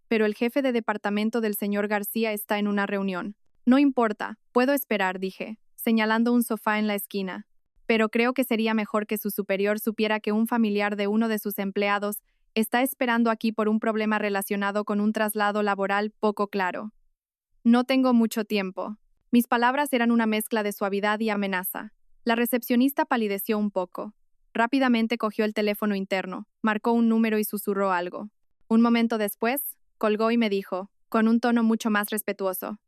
Pero el jefe de departamento del señor García está en una reunión. No importa, puedo esperar, dije, señalando un sofá en la esquina. Pero creo que sería mejor que su superior supiera que un familiar de uno de sus empleados está esperando aquí por un problema relacionado con un traslado laboral poco claro. No tengo mucho tiempo. Mis palabras eran una mezcla de suavidad y amenaza. La recepcionista palideció un poco. Rápidamente cogió el teléfono interno, marcó un número y susurró algo. Un momento después, colgó y me dijo, con un tono mucho más respetuoso: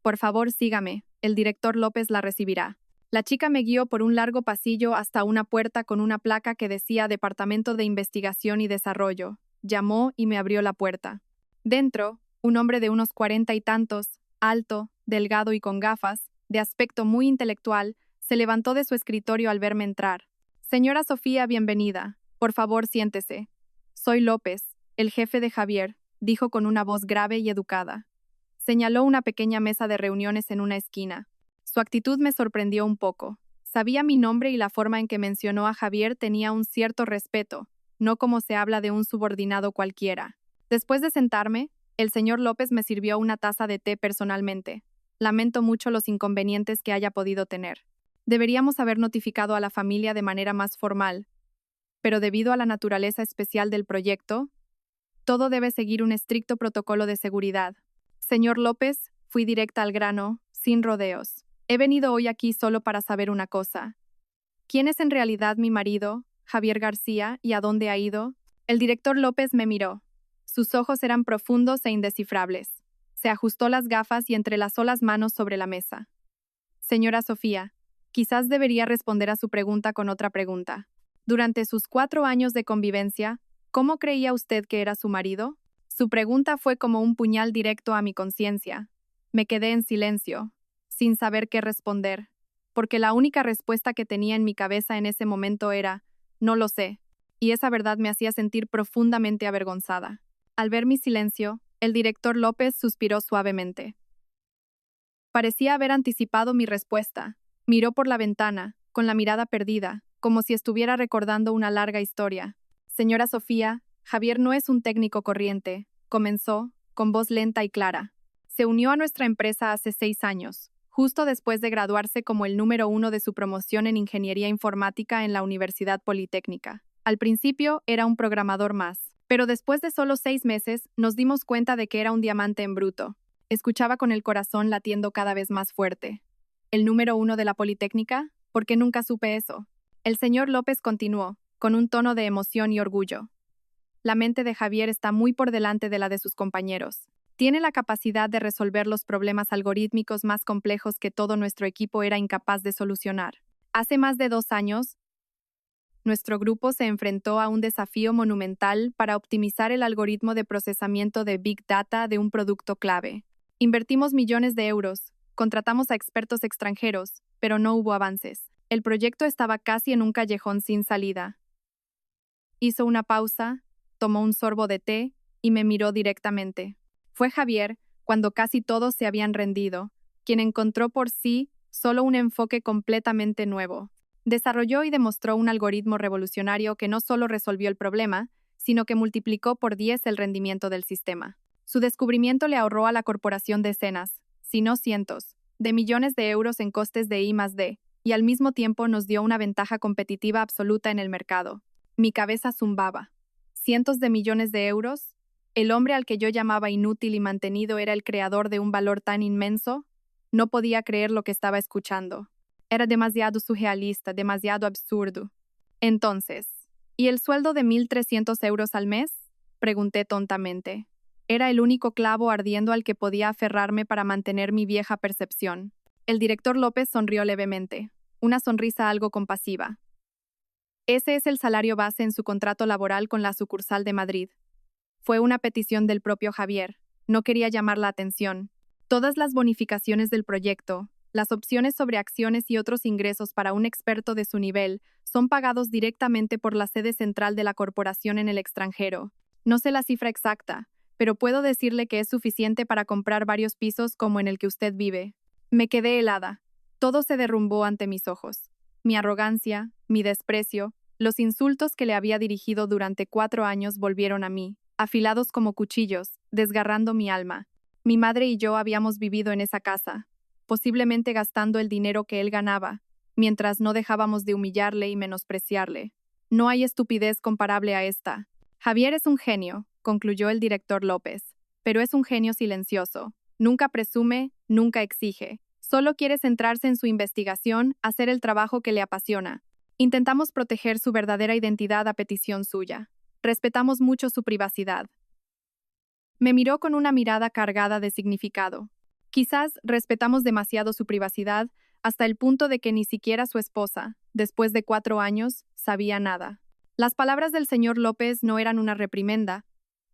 Por favor, sígame, el director López la recibirá. La chica me guió por un largo pasillo hasta una puerta con una placa que decía Departamento de Investigación y Desarrollo. Llamó y me abrió la puerta. Dentro, un hombre de unos 40 y tantos, alto, delgado y con gafas, de aspecto muy intelectual, se levantó de su escritorio al verme entrar. Señora Sofía, bienvenida. Por favor, siéntese. Soy López, el jefe de Javier, dijo con una voz grave y educada. Señaló una pequeña mesa de reuniones en una esquina. Su actitud me sorprendió un poco. Sabía mi nombre y la forma en que mencionó a Javier tenía un cierto respeto, no como se habla de un subordinado cualquiera. Después de sentarme, el señor López me sirvió una taza de té personalmente. Lamento mucho los inconvenientes que haya podido tener. Deberíamos haber notificado a la familia de manera más formal, pero debido a la naturaleza especial del proyecto, todo debe seguir un estricto protocolo de seguridad. Señor López, fui directa al grano, sin rodeos. He venido hoy aquí solo para saber una cosa. ¿Quién es en realidad mi marido, Javier García, y a dónde ha ido? El director López me miró. Sus ojos eran profundos e indescifrables. Se ajustó las gafas y entrelazó las manos sobre la mesa. Señora Sofía, quizás debería responder a su pregunta con otra pregunta. Durante sus 4 años de convivencia, ¿cómo creía usted que era su marido? Su pregunta fue como un puñal directo a mi conciencia. Me quedé en silencio, sin saber qué responder, porque la única respuesta que tenía en mi cabeza en ese momento era, no lo sé, y esa verdad me hacía sentir profundamente avergonzada. Al ver mi silencio, el director López suspiró suavemente. Parecía haber anticipado mi respuesta. Miró por la ventana, con la mirada perdida, como si estuviera recordando una larga historia. Señora Sofía, Javier no es un técnico corriente, comenzó, con voz lenta y clara. Se unió a nuestra empresa hace 6 años, justo después de graduarse como el número 1 de su promoción en Ingeniería Informática en la Universidad Politécnica. Al principio era un programador más, pero después de solo 6 meses nos dimos cuenta de que era un diamante en bruto. Escuchaba con el corazón latiendo cada vez más fuerte. ¿El número 1 de la Politécnica? ¿Por qué nunca supe eso? El señor López continuó, con un tono de emoción y orgullo. La mente de Javier está muy por delante de la de sus compañeros. Tiene la capacidad de resolver los problemas algorítmicos más complejos que todo nuestro equipo era incapaz de solucionar. Hace más de 2 años, nuestro grupo se enfrentó a un desafío monumental para optimizar el algoritmo de procesamiento de Big Data de un producto clave. Invertimos millones de euros, contratamos a expertos extranjeros, pero no hubo avances. El proyecto estaba casi en un callejón sin salida. Hizo una pausa, tomó un sorbo de té y me miró directamente. Fue Javier, cuando casi todos se habían rendido, quien encontró por sí solo un enfoque completamente nuevo. Desarrolló y demostró un algoritmo revolucionario que no solo resolvió el problema, sino que multiplicó por 10 el rendimiento del sistema. Su descubrimiento le ahorró a la corporación decenas, si no cientos, de millones de euros en costes de I+D, y al mismo tiempo nos dio una ventaja competitiva absoluta en el mercado. Mi cabeza zumbaba. ¿Cientos de millones de euros? ¿El hombre al que yo llamaba inútil y mantenido era el creador de un valor tan inmenso? No podía creer lo que estaba escuchando. Era demasiado surrealista, demasiado absurdo. Entonces, ¿y el sueldo de 1.300 euros al mes? Pregunté tontamente. Era el único clavo ardiendo al que podía aferrarme para mantener mi vieja percepción. El director López sonrió levemente, una sonrisa algo compasiva. Ese es el salario base en su contrato laboral con la sucursal de Madrid. Fue una petición del propio Javier. No quería llamar la atención. Todas las bonificaciones del proyecto, las opciones sobre acciones y otros ingresos para un experto de su nivel son pagados directamente por la sede central de la corporación en el extranjero. No sé la cifra exacta, pero puedo decirle que es suficiente para comprar varios pisos como en el que usted vive. Me quedé helada. Todo se derrumbó ante mis ojos. Mi arrogancia, mi desprecio, los insultos que le había dirigido durante 4 años volvieron a mí, afilados como cuchillos, desgarrando mi alma. Mi madre y yo habíamos vivido en esa casa, posiblemente gastando el dinero que él ganaba, mientras no dejábamos de humillarle y menospreciarle. No hay estupidez comparable a esta. Javier es un genio, concluyó el director López, pero es un genio silencioso. Nunca presume, nunca exige. Solo quiere centrarse en su investigación, hacer el trabajo que le apasiona. Intentamos proteger su verdadera identidad a petición suya. Respetamos mucho su privacidad. Me miró con una mirada cargada de significado. Quizás respetamos demasiado su privacidad hasta el punto de que ni siquiera su esposa, después de 4 años, sabía nada. Las palabras del señor López no eran una reprimenda,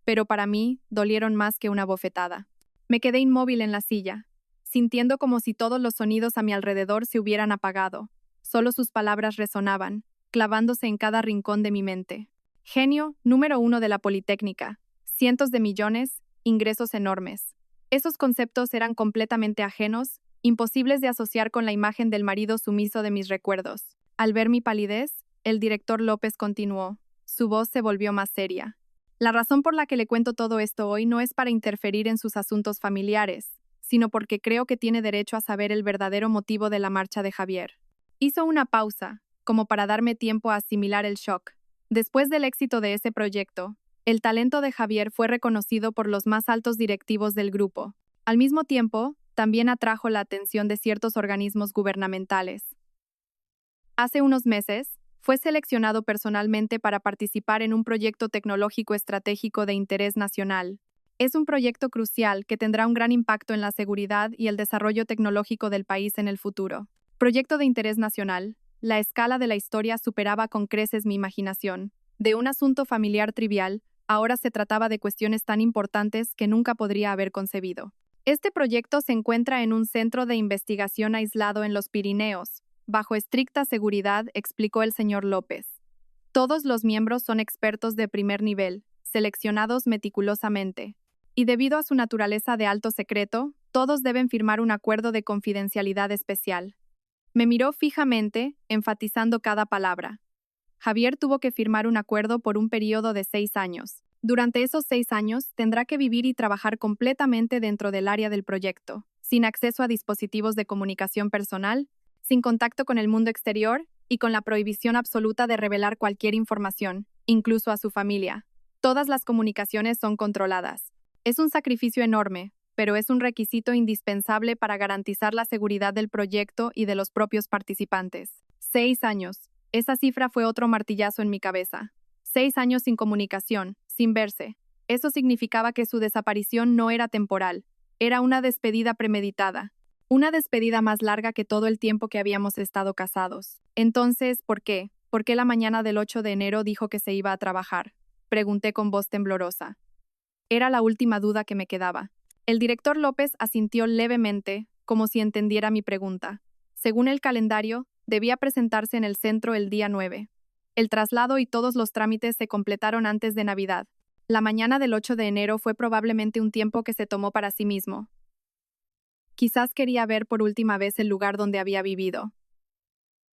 pero para mí dolieron más que una bofetada. Me quedé inmóvil en la silla, sintiendo como si todos los sonidos a mi alrededor se hubieran apagado. Solo sus palabras resonaban, clavándose en cada rincón de mi mente. Genio número 1 de la Politécnica. Cientos de millones, ingresos enormes. Esos conceptos eran completamente ajenos, imposibles de asociar con la imagen del marido sumiso de mis recuerdos. Al ver mi palidez, el director López continuó. Su voz se volvió más seria. La razón por la que le cuento todo esto hoy no es para interferir en sus asuntos familiares, sino porque creo que tiene derecho a saber el verdadero motivo de la marcha de Javier. Hizo una pausa, como para darme tiempo a asimilar el shock. Después del éxito de ese proyecto, el talento de Javier fue reconocido por los más altos directivos del grupo. Al mismo tiempo, también atrajo la atención de ciertos organismos gubernamentales. Hace unos meses, fue seleccionado personalmente para participar en un proyecto tecnológico estratégico de interés nacional. Es un proyecto crucial que tendrá un gran impacto en la seguridad y el desarrollo tecnológico del país en el futuro. Proyecto de interés nacional. La escala de la historia superaba con creces mi imaginación. De un asunto familiar trivial, ahora se trataba de cuestiones tan importantes que nunca podría haber concebido. Este proyecto se encuentra en un centro de investigación aislado en los Pirineos, bajo estricta seguridad, explicó el señor López. Todos los miembros son expertos de primer nivel, seleccionados meticulosamente. Y debido a su naturaleza de alto secreto, todos deben firmar un acuerdo de confidencialidad especial. Me miró fijamente, enfatizando cada palabra. Javier tuvo que firmar un acuerdo por un periodo de 6 años. Durante esos 6 años, tendrá que vivir y trabajar completamente dentro del área del proyecto, sin acceso a dispositivos de comunicación personal, sin contacto con el mundo exterior y con la prohibición absoluta de revelar cualquier información, incluso a su familia. Todas las comunicaciones son controladas. Es un sacrificio enorme, pero es un requisito indispensable para garantizar la seguridad del proyecto y de los propios participantes. 6 años. Esa cifra fue otro martillazo en mi cabeza. 6 años sin comunicación, sin verse. Eso significaba que su desaparición no era temporal, era una despedida premeditada. Una despedida más larga que todo el tiempo que habíamos estado casados. Entonces, ¿por qué? ¿Por qué la mañana del 8 de enero dijo que se iba a trabajar? Pregunté con voz temblorosa. Era la última duda que me quedaba. El director López asintió levemente, como si entendiera mi pregunta. Según el calendario, debía presentarse en el centro el día 9. El traslado y todos los trámites se completaron antes de Navidad. La mañana del 8 de enero fue probablemente un tiempo que se tomó para sí mismo. Quizás quería ver por última vez el lugar donde había vivido.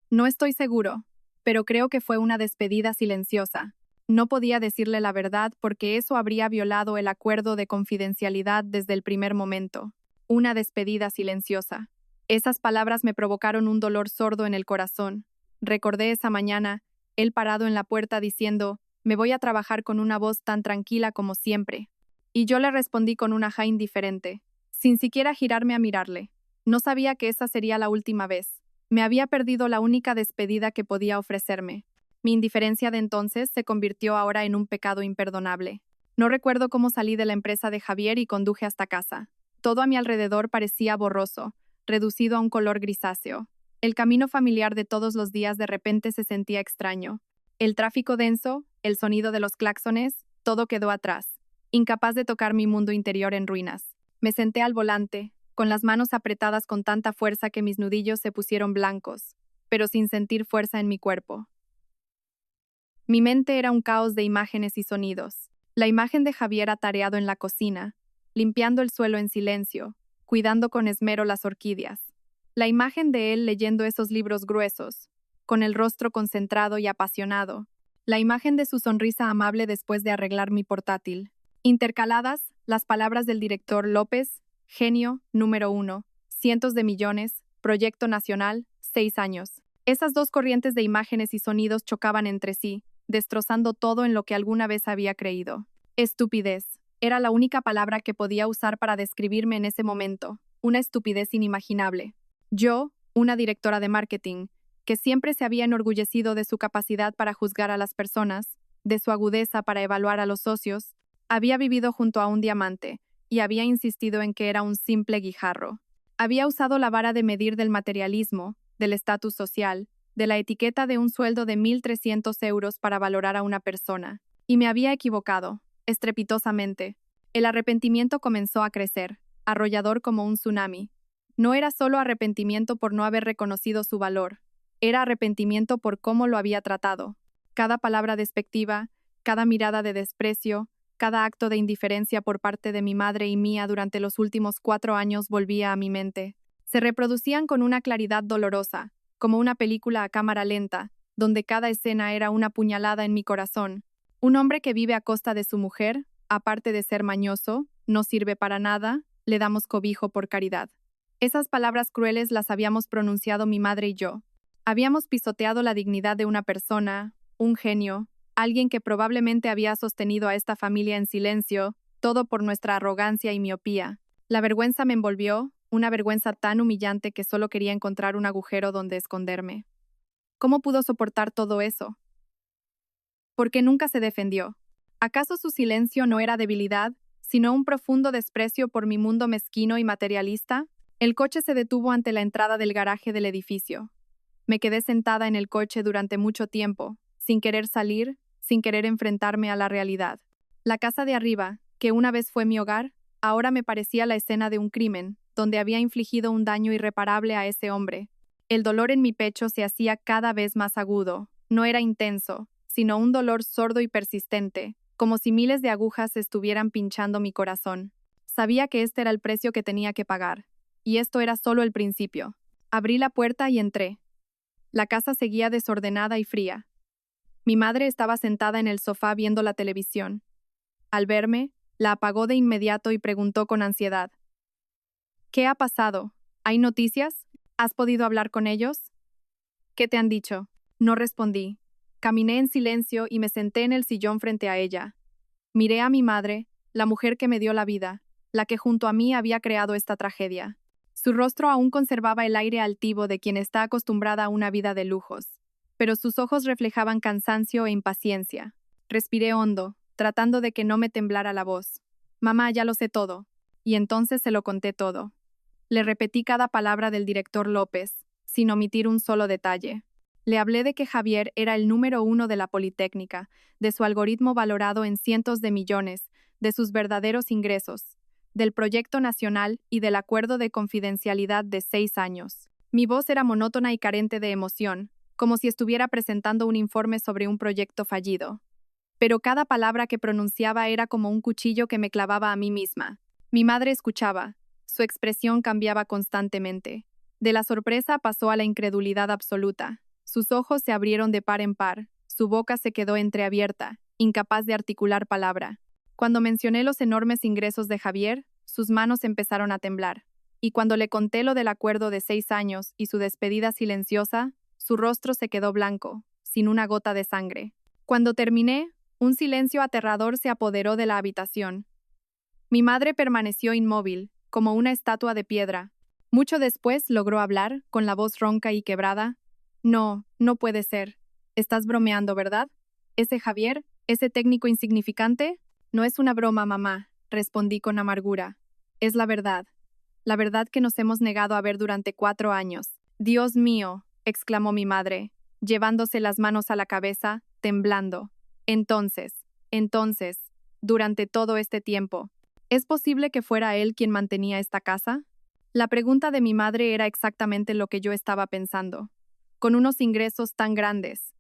No estoy seguro, pero creo que fue una despedida silenciosa. No podía decirle la verdad porque eso habría violado el acuerdo de confidencialidad desde el primer momento. Una despedida silenciosa. Esas palabras me provocaron un dolor sordo en el corazón. Recordé esa mañana, él parado en la puerta diciendo, «Me voy a trabajar», con una voz tan tranquila como siempre. Y yo le respondí con una ja indiferente, sin siquiera girarme a mirarle. No sabía que esa sería la última vez. Me había perdido la única despedida que podía ofrecerme. Mi indiferencia de entonces se convirtió ahora en un pecado imperdonable. No recuerdo cómo salí de la empresa de Javier y conduje hasta casa. Todo a mi alrededor parecía borroso, reducido a un color grisáceo. El camino familiar de todos los días de repente se sentía extraño. El tráfico denso, el sonido de los claxones, todo quedó atrás. Incapaz de tocar mi mundo interior en ruinas. Me senté al volante, con las manos apretadas con tanta fuerza que mis nudillos se pusieron blancos, pero sin sentir fuerza en mi cuerpo. Mi mente era un caos de imágenes y sonidos. La imagen de Javier atareado en la cocina, limpiando el suelo en silencio, cuidando con esmero las orquídeas. La imagen de él leyendo esos libros gruesos, con el rostro concentrado y apasionado. La imagen de su sonrisa amable después de arreglar mi portátil. Intercaladas, las palabras del director López, genio, número 1, cientos de millones, proyecto nacional, 6 años. Esas dos corrientes de imágenes y sonidos chocaban entre sí, destrozando todo en lo que alguna vez había creído. Estupidez. Era la única palabra que podía usar para describirme en ese momento. Una estupidez inimaginable. Yo, una directora de marketing, que siempre se había enorgullecido de su capacidad para juzgar a las personas, de su agudeza para evaluar a los socios, había vivido junto a un diamante y había insistido en que era un simple guijarro. Había usado la vara de medir del materialismo, del estatus social, de la etiqueta de un sueldo de 1.300 euros para valorar a una persona. Y me había equivocado, estrepitosamente. El arrepentimiento comenzó a crecer, arrollador como un tsunami. No era solo arrepentimiento por no haber reconocido su valor, era arrepentimiento por cómo lo había tratado. Cada palabra despectiva, cada mirada de desprecio, cada acto de indiferencia por parte de mi madre y mía durante los últimos 4 años volvía a mi mente. Se reproducían con una claridad dolorosa, como una película a cámara lenta, donde cada escena era una puñalada en mi corazón. Un hombre que vive a costa de su mujer, aparte de ser mañoso, no sirve para nada, le damos cobijo por caridad. Esas palabras crueles las habíamos pronunciado mi madre y yo. Habíamos pisoteado la dignidad de una persona, un genio, alguien que probablemente había sostenido a esta familia en silencio, todo por nuestra arrogancia y miopía. La vergüenza me envolvió, una vergüenza tan humillante que solo quería encontrar un agujero donde esconderme. ¿Cómo pudo soportar todo eso? ¿Por qué nunca se defendió? ¿Acaso su silencio no era debilidad, sino un profundo desprecio por mi mundo mezquino y materialista? El coche se detuvo ante la entrada del garaje del edificio. Me quedé sentada en el coche durante mucho tiempo, sin querer salir, sin querer enfrentarme a la realidad. La casa de arriba, que una vez fue mi hogar, ahora me parecía la escena de un crimen, donde había infligido un daño irreparable a ese hombre. El dolor en mi pecho se hacía cada vez más agudo. No era intenso, sino un dolor sordo y persistente, como si miles de agujas estuvieran pinchando mi corazón. Sabía que este era el precio que tenía que pagar, y esto era solo el principio. Abrí la puerta y entré. La casa seguía desordenada y fría. Mi madre estaba sentada en el sofá viendo la televisión. Al verme, la apagó de inmediato y preguntó con ansiedad: ¿qué ha pasado? ¿Hay noticias? ¿Has podido hablar con ellos? ¿Qué te han dicho? No respondí. Caminé en silencio y me senté en el sillón frente a ella. Miré a mi madre, la mujer que me dio la vida, la que junto a mí había creado esta tragedia. Su rostro aún conservaba el aire altivo de quien está acostumbrada a una vida de lujos, pero sus ojos reflejaban cansancio e impaciencia. Respiré hondo, tratando de que no me temblara la voz. Mamá, ya lo sé todo. Y entonces se lo conté todo. Le repetí cada palabra del director López, sin omitir un solo detalle. Le hablé de que Javier era el número 1 de la Politécnica, de su algoritmo valorado en cientos de millones, de sus verdaderos ingresos, del proyecto nacional y del acuerdo de confidencialidad de 6 años. Mi voz era monótona y carente de emoción, como si estuviera presentando un informe sobre un proyecto fallido. Pero cada palabra que pronunciaba era como un cuchillo que me clavaba a mí misma. Mi madre escuchaba. Su expresión cambiaba constantemente. De la sorpresa pasó a la incredulidad absoluta. Sus ojos se abrieron de par en par, su boca se quedó entreabierta, incapaz de articular palabra. Cuando mencioné los enormes ingresos de Javier, sus manos empezaron a temblar. Y cuando le conté lo del acuerdo de 6 años y su despedida silenciosa, su rostro se quedó blanco, sin una gota de sangre. Cuando terminé, un silencio aterrador se apoderó de la habitación. Mi madre permaneció inmóvil, como una estatua de piedra. Mucho después logró hablar, con la voz ronca y quebrada. No, no puede ser. Estás bromeando, ¿verdad? ¿Ese Javier? ¿Ese técnico insignificante? No es una broma, mamá, respondí con amargura. Es la verdad. La verdad que nos hemos negado a ver durante 4 años. Dios mío, exclamó mi madre, llevándose las manos a la cabeza, temblando. Entonces, durante todo este tiempo, ¿es posible que fuera él quien mantenía esta casa? La pregunta de mi madre era exactamente lo que yo estaba pensando. Con unos ingresos tan grandes,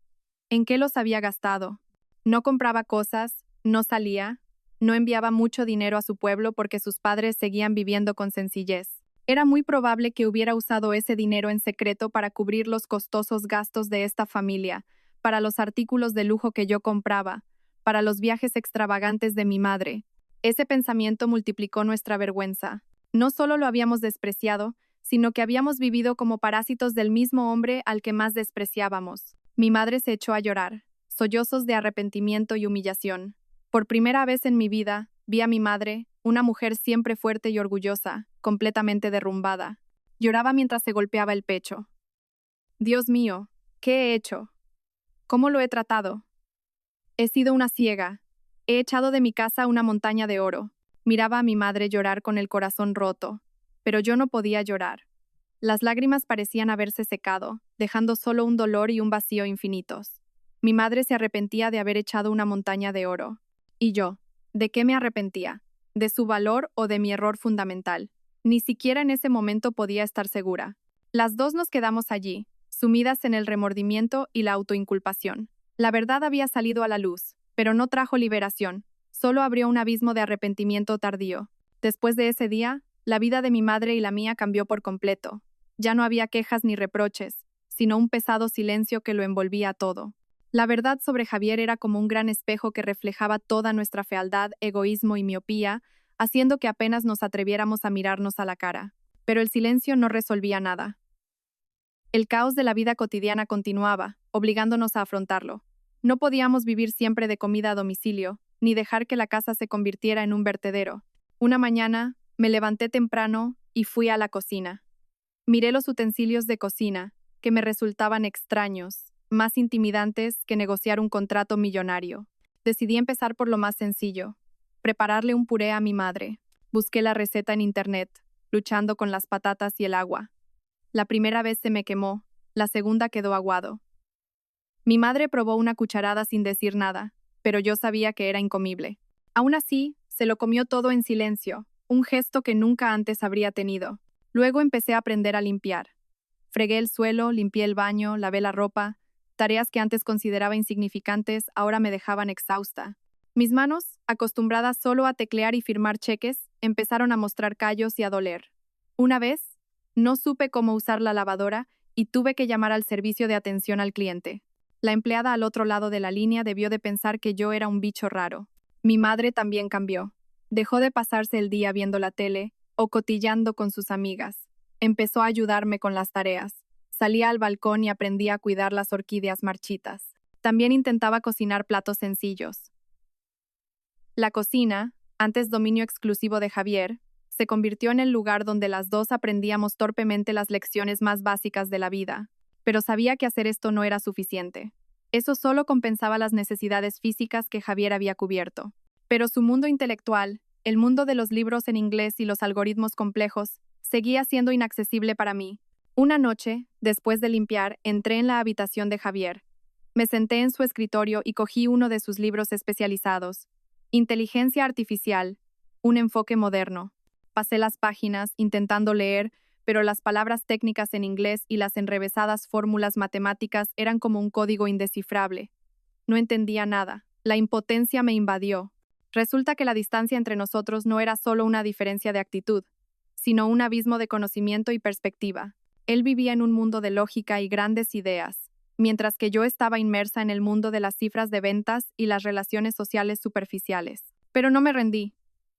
¿en qué los había gastado? No compraba cosas, no salía, no enviaba mucho dinero a su pueblo porque sus padres seguían viviendo con sencillez. Era muy probable que hubiera usado ese dinero en secreto para cubrir los costosos gastos de esta familia, para los artículos de lujo que yo compraba, para los viajes extravagantes de mi madre. Ese pensamiento multiplicó nuestra vergüenza. No solo lo habíamos despreciado, sino que habíamos vivido como parásitos del mismo hombre al que más despreciábamos. Mi madre se echó a llorar, sollozos de arrepentimiento y humillación. Por primera vez en mi vida, vi a mi madre, una mujer siempre fuerte y orgullosa, completamente derrumbada. Lloraba mientras se golpeaba el pecho. Dios mío, ¿qué he hecho? ¿Cómo lo he tratado? He sido una ciega. He echado de mi casa una montaña de oro. Miraba a mi madre llorar con el corazón roto, pero yo no podía llorar. Las lágrimas parecían haberse secado, dejando solo un dolor y un vacío infinitos. Mi madre se arrepentía de haber echado una montaña de oro. Y yo, ¿de qué me arrepentía? ¿De su valor o de mi error fundamental? Ni siquiera en ese momento podía estar segura. Las dos nos quedamos allí, sumidas en el remordimiento y la autoinculpación. La verdad había salido a la luz, pero no trajo liberación, solo abrió un abismo de arrepentimiento tardío. Después de ese día, la vida de mi madre y la mía cambió por completo. Ya no había quejas ni reproches, sino un pesado silencio que lo envolvía todo. La verdad sobre Javier era como un gran espejo que reflejaba toda nuestra fealdad, egoísmo y miopía, haciendo que apenas nos atreviéramos a mirarnos a la cara. Pero el silencio no resolvía nada. El caos de la vida cotidiana continuaba, obligándonos a afrontarlo. No podíamos vivir siempre de comida a domicilio, ni dejar que la casa se convirtiera en un vertedero. Una mañana, me levanté temprano y fui a la cocina. Miré los utensilios de cocina, que me resultaban extraños, más intimidantes que negociar un contrato millonario. Decidí empezar por lo más sencillo, prepararle un puré a mi madre. Busqué la receta en internet, luchando con las patatas y el agua. La primera vez se me quemó, la segunda quedó aguado. Mi madre probó una cucharada sin decir nada, pero yo sabía que era incomible. Aún así, se lo comió todo en silencio, un gesto que nunca antes habría tenido. Luego empecé a aprender a limpiar. Fregué el suelo, limpié el baño, lavé la ropa. Tareas que antes consideraba insignificantes ahora me dejaban exhausta. Mis manos, acostumbradas solo a teclear y firmar cheques, empezaron a mostrar callos y a doler. Una vez, no supe cómo usar la lavadora y tuve que llamar al servicio de atención al cliente. La empleada al otro lado de la línea debió de pensar que yo era un bicho raro. Mi madre también cambió. Dejó de pasarse el día viendo la tele o cotillando con sus amigas. Empezó a ayudarme con las tareas. Salía al balcón y aprendía a cuidar las orquídeas marchitas. También intentaba cocinar platos sencillos. La cocina, antes dominio exclusivo de Javier, se convirtió en el lugar donde las dos aprendíamos torpemente las lecciones más básicas de la vida, pero sabía que hacer esto no era suficiente. Eso solo compensaba las necesidades físicas que Javier había cubierto. Pero su mundo intelectual, el mundo de los libros en inglés y los algoritmos complejos, seguía siendo inaccesible para mí. Una noche, después de limpiar, entré en la habitación de Javier. Me senté en su escritorio y cogí uno de sus libros especializados. Inteligencia artificial, un enfoque moderno. Pasé las páginas, intentando leer, pero las palabras técnicas en inglés y las enrevesadas fórmulas matemáticas eran como un código indescifrable. No entendía nada. La impotencia me invadió. Resulta que la distancia entre nosotros no era solo una diferencia de actitud, sino un abismo de conocimiento y perspectiva. Él vivía en un mundo de lógica y grandes ideas, mientras que yo estaba inmersa en el mundo de las cifras de ventas y las relaciones sociales superficiales. Pero no me rendí.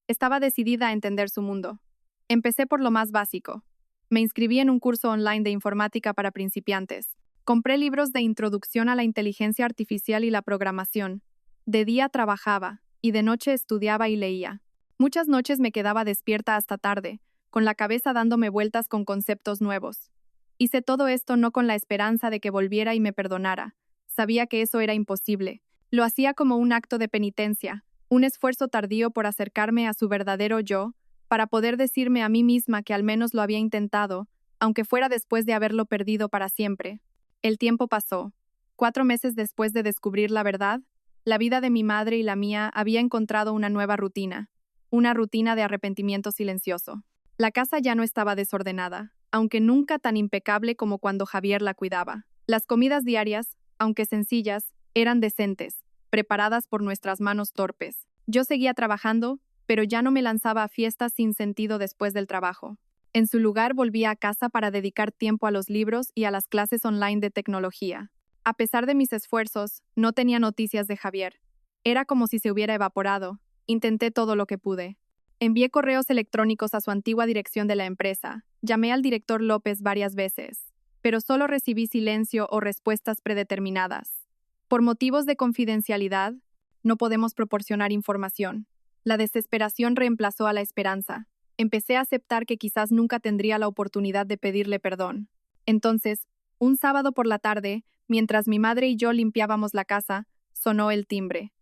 Estaba decidida a entender su mundo. Empecé por lo más básico. Me inscribí en un curso online de informática para principiantes. Compré libros de introducción a la inteligencia artificial y la programación. De día trabajaba, y de noche estudiaba y leía. Muchas noches me quedaba despierta hasta tarde, con la cabeza dándome vueltas con conceptos nuevos. Hice todo esto no con la esperanza de que volviera y me perdonara. Sabía que eso era imposible. Lo hacía como un acto de penitencia, un esfuerzo tardío por acercarme a su verdadero yo, para poder decirme a mí misma que al menos lo había intentado, aunque fuera después de haberlo perdido para siempre. El tiempo pasó. 4 meses después de descubrir la verdad, la vida de mi madre y la mía había encontrado una nueva rutina, una rutina de arrepentimiento silencioso. La casa ya no estaba desordenada, aunque nunca tan impecable como cuando Javier la cuidaba. Las comidas diarias, aunque sencillas, eran decentes, preparadas por nuestras manos torpes. Yo seguía trabajando, pero ya no me lanzaba a fiestas sin sentido después del trabajo. En su lugar volvía a casa para dedicar tiempo a los libros y a las clases online de tecnología. A pesar de mis esfuerzos, no tenía noticias de Javier. Era como si se hubiera evaporado. Intenté todo lo que pude. Envié correos electrónicos a su antigua dirección de la empresa. Llamé al director López varias veces, pero solo recibí silencio o respuestas predeterminadas. Por motivos de confidencialidad, no podemos proporcionar información. La desesperación reemplazó a la esperanza. Empecé a aceptar que quizás nunca tendría la oportunidad de pedirle perdón. Entonces, un sábado por la tarde, mientras mi madre y yo limpiábamos la casa, sonó el timbre.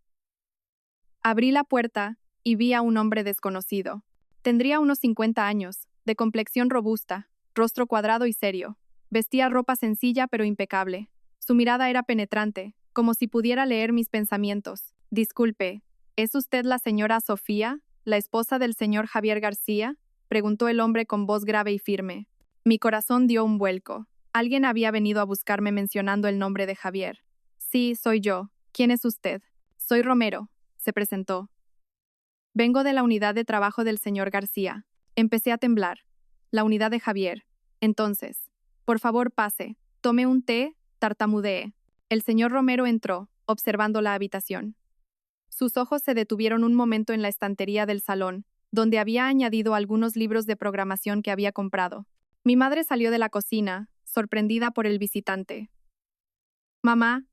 Abrí la puerta y vi a un hombre desconocido. Tendría unos 50 años, de complexión robusta, rostro cuadrado y serio. Vestía ropa sencilla pero impecable. Su mirada era penetrante, como si pudiera leer mis pensamientos. Disculpe, ¿es usted la señora Sofía, la esposa del señor Javier García? Preguntó el hombre con voz grave y firme. Mi corazón dio un vuelco. Alguien había venido a buscarme mencionando el nombre de Javier. Sí, soy yo. ¿Quién es usted? Soy Romero, se presentó. Vengo de la unidad de trabajo del señor García. Empecé a temblar. La unidad de Javier. Entonces, por favor pase. Tome un té, tartamudeé. El señor Romero entró, observando la habitación. Sus ojos se detuvieron un momento en la estantería del salón, donde había añadido algunos libros de programación que había comprado. Mi madre salió de la cocina, sorprendida por el visitante. Mamá,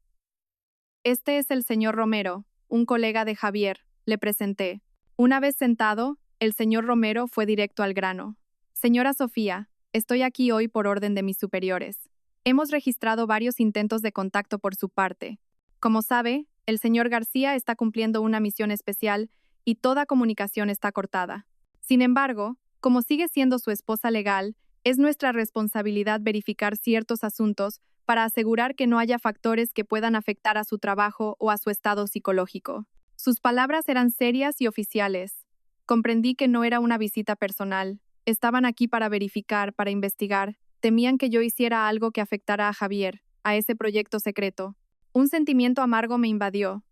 este es el señor Romero, un colega de Javier, le presenté. Una vez sentado, el señor Romero fue directo al grano. Señora Sofía, estoy aquí hoy por orden de mis superiores. Hemos registrado varios intentos de contacto por su parte. Como sabe, el señor García está cumpliendo una misión especial y toda comunicación está cortada. Sin embargo, como sigue siendo su esposa legal, es nuestra responsabilidad verificar ciertos asuntos para asegurar que no haya factores que puedan afectar a su trabajo o a su estado psicológico. Sus palabras eran serias y oficiales. Comprendí que no era una visita personal. Estaban aquí para verificar, para investigar. Temían que yo hiciera algo que afectara a Javier, a ese proyecto secreto. Un sentimiento amargo me invadió.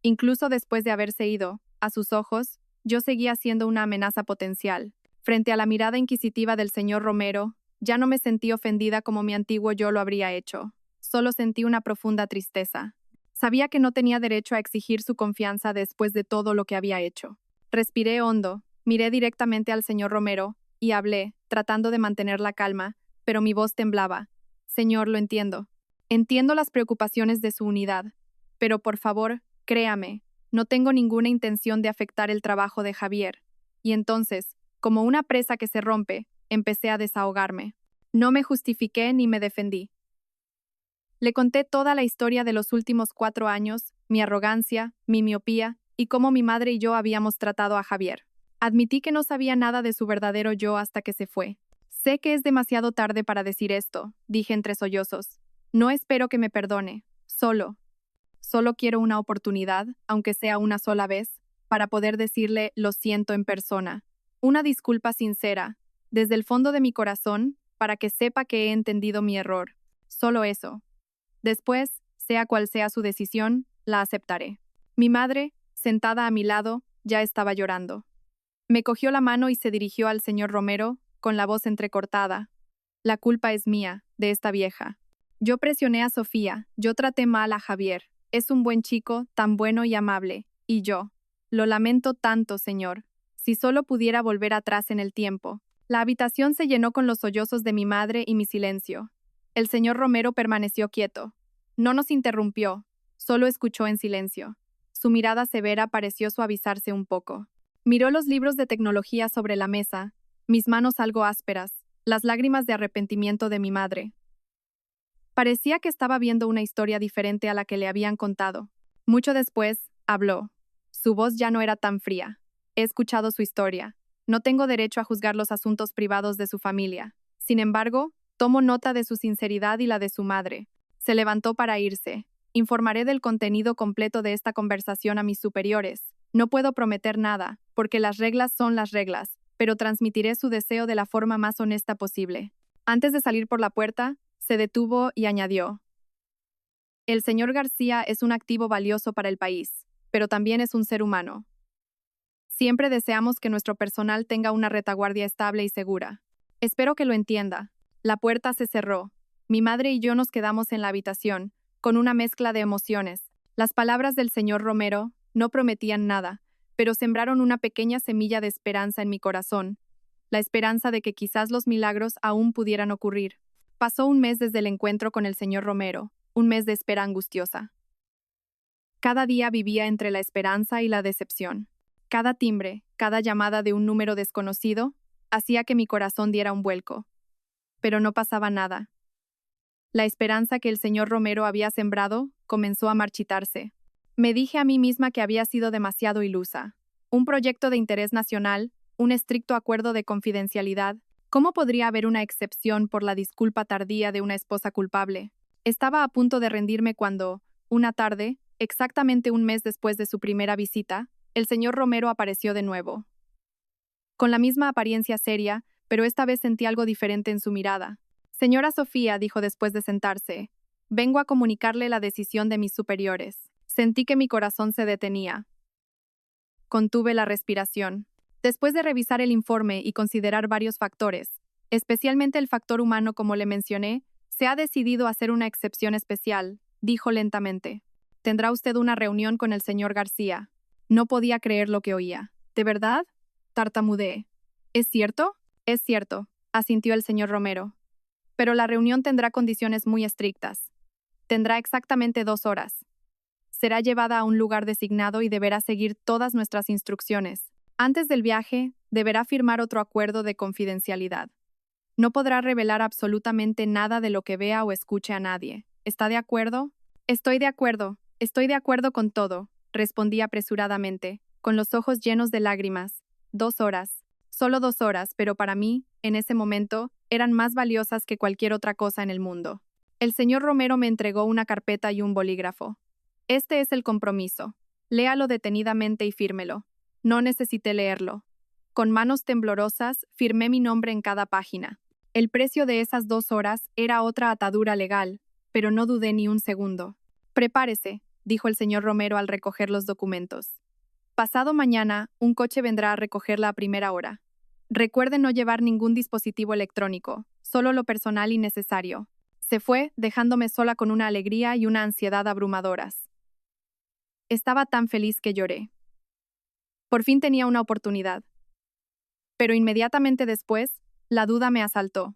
Incluso después de haberse ido, a sus ojos, yo seguía siendo una amenaza potencial. Frente a la mirada inquisitiva del señor Romero, ya no me sentí ofendida como mi antiguo yo lo habría hecho. Solo sentí una profunda tristeza. Sabía que no tenía derecho a exigir su confianza después de todo lo que había hecho. Respiré hondo, miré directamente al señor Romero y hablé, tratando de mantener la calma, pero mi voz temblaba. Señor, lo entiendo. Entiendo las preocupaciones de su unidad, pero por favor, créame, no tengo ninguna intención de afectar el trabajo de Javier. Y entonces, como una presa que se rompe, empecé a desahogarme. No me justifiqué ni me defendí. Le conté toda la historia de los últimos 4 años, mi arrogancia, mi miopía y cómo mi madre y yo habíamos tratado a Javier. Admití que no sabía nada de su verdadero yo hasta que se fue. Sé que es demasiado tarde para decir esto, dije entre sollozos. No espero que me perdone, solo quiero una oportunidad, aunque sea una sola vez, para poder decirle lo siento en persona. Una disculpa sincera, desde el fondo de mi corazón, para que sepa que he entendido mi error. Solo eso. Después, sea cual sea su decisión, la aceptaré. Mi madre, sentada a mi lado, ya estaba llorando. Me cogió la mano y se dirigió al señor Romero, con la voz entrecortada. La culpa es mía, de esta vieja. Yo presioné a Sofía, yo traté mal a Javier. Es un buen chico, tan bueno y amable. Y yo. Lo lamento tanto, señor. Si solo pudiera volver atrás en el tiempo. La habitación se llenó con los sollozos de mi madre y mi silencio. El señor Romero permaneció quieto. No nos interrumpió, solo escuchó en silencio. Su mirada severa pareció suavizarse un poco. Miró los libros de tecnología sobre la mesa, mis manos algo ásperas, las lágrimas de arrepentimiento de mi madre. Parecía que estaba viendo una historia diferente a la que le habían contado. Mucho después, habló. Su voz ya no era tan fría. He escuchado su historia. No tengo derecho a juzgar los asuntos privados de su familia. Sin embargo, tomo nota de su sinceridad y la de su madre. Se levantó para irse. Informaré del contenido completo de esta conversación a mis superiores. No puedo prometer nada, porque las reglas son las reglas, pero transmitiré su deseo de la forma más honesta posible. Antes de salir por la puerta, se detuvo y añadió. El señor García es un activo valioso para el país, pero también es un ser humano. Siempre deseamos que nuestro personal tenga una retaguardia estable y segura. Espero que lo entienda. La puerta se cerró. Mi madre y yo nos quedamos en la habitación, con una mezcla de emociones. Las palabras del señor Romero no prometían nada, pero sembraron una pequeña semilla de esperanza en mi corazón, la esperanza de que quizás los milagros aún pudieran ocurrir. Pasó un mes desde el encuentro con el señor Romero, un mes de espera angustiosa. Cada día vivía entre la esperanza y la decepción. Cada timbre, cada llamada de un número desconocido, hacía que mi corazón diera un vuelco. Pero no pasaba nada. La esperanza que el señor Romero había sembrado comenzó a marchitarse. Me dije a mí misma que había sido demasiado ilusa. Un proyecto de interés nacional, un estricto acuerdo de confidencialidad. ¿Cómo podría haber una excepción por la disculpa tardía de una esposa culpable? Estaba a punto de rendirme cuando, una tarde, exactamente un mes después de su primera visita, el señor Romero apareció de nuevo. Con la misma apariencia seria, pero esta vez sentí algo diferente en su mirada. Señora Sofía, dijo después de sentarse, vengo a comunicarle la decisión de mis superiores. Sentí que mi corazón se detenía. Contuve la respiración. Después de revisar el informe y considerar varios factores, especialmente el factor humano como le mencioné, se ha decidido hacer una excepción especial, dijo lentamente. Tendrá usted una reunión con el señor García. No podía creer lo que oía. ¿De verdad? Tartamudeé. ¿Es cierto? Es cierto, asintió el señor Romero. Pero la reunión tendrá condiciones muy estrictas. Tendrá exactamente 2 horas. Será llevada a un lugar designado y deberá seguir todas nuestras instrucciones. Antes del viaje, deberá firmar otro acuerdo de confidencialidad. No podrá revelar absolutamente nada de lo que vea o escuche a nadie. ¿Está de acuerdo? Estoy de acuerdo con todo, respondí apresuradamente, con los ojos llenos de lágrimas. 2 horas. Solo 2 horas, pero para mí, en ese momento, eran más valiosas que cualquier otra cosa en el mundo. El señor Romero me entregó una carpeta y un bolígrafo. Este es el compromiso. Léalo detenidamente y fírmelo. No necesité leerlo. Con manos temblorosas, firmé mi nombre en cada página. El precio de esas 2 horas era otra atadura legal, pero no dudé ni un segundo. Prepárese, dijo el señor Romero al recoger los documentos. Pasado mañana, un coche vendrá a recogerla a primera hora. Recuerde no llevar ningún dispositivo electrónico, solo lo personal y necesario. Se fue, dejándome sola con una alegría y una ansiedad abrumadoras. Estaba tan feliz que lloré. Por fin tenía una oportunidad. Pero inmediatamente después, la duda me asaltó.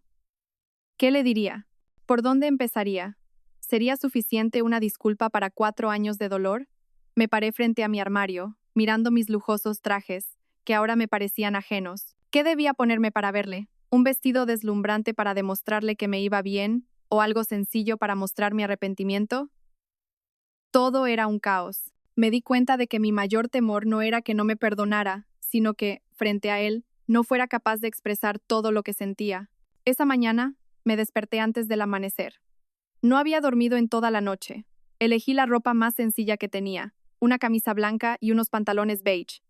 ¿Qué le diría? ¿Por dónde empezaría? ¿Sería suficiente una disculpa para 4 años de dolor? Me paré frente a mi armario, mirando mis lujosos trajes, que ahora me parecían ajenos. ¿Qué debía ponerme para verle? ¿Un vestido deslumbrante para demostrarle que me iba bien, o algo sencillo para mostrar mi arrepentimiento? Todo era un caos. Me di cuenta de que mi mayor temor no era que no me perdonara, sino que, frente a él, no fuera capaz de expresar todo lo que sentía. Esa mañana, me desperté antes del amanecer. No había dormido en toda la noche. Elegí la ropa más sencilla que tenía, una camisa blanca y unos pantalones beige.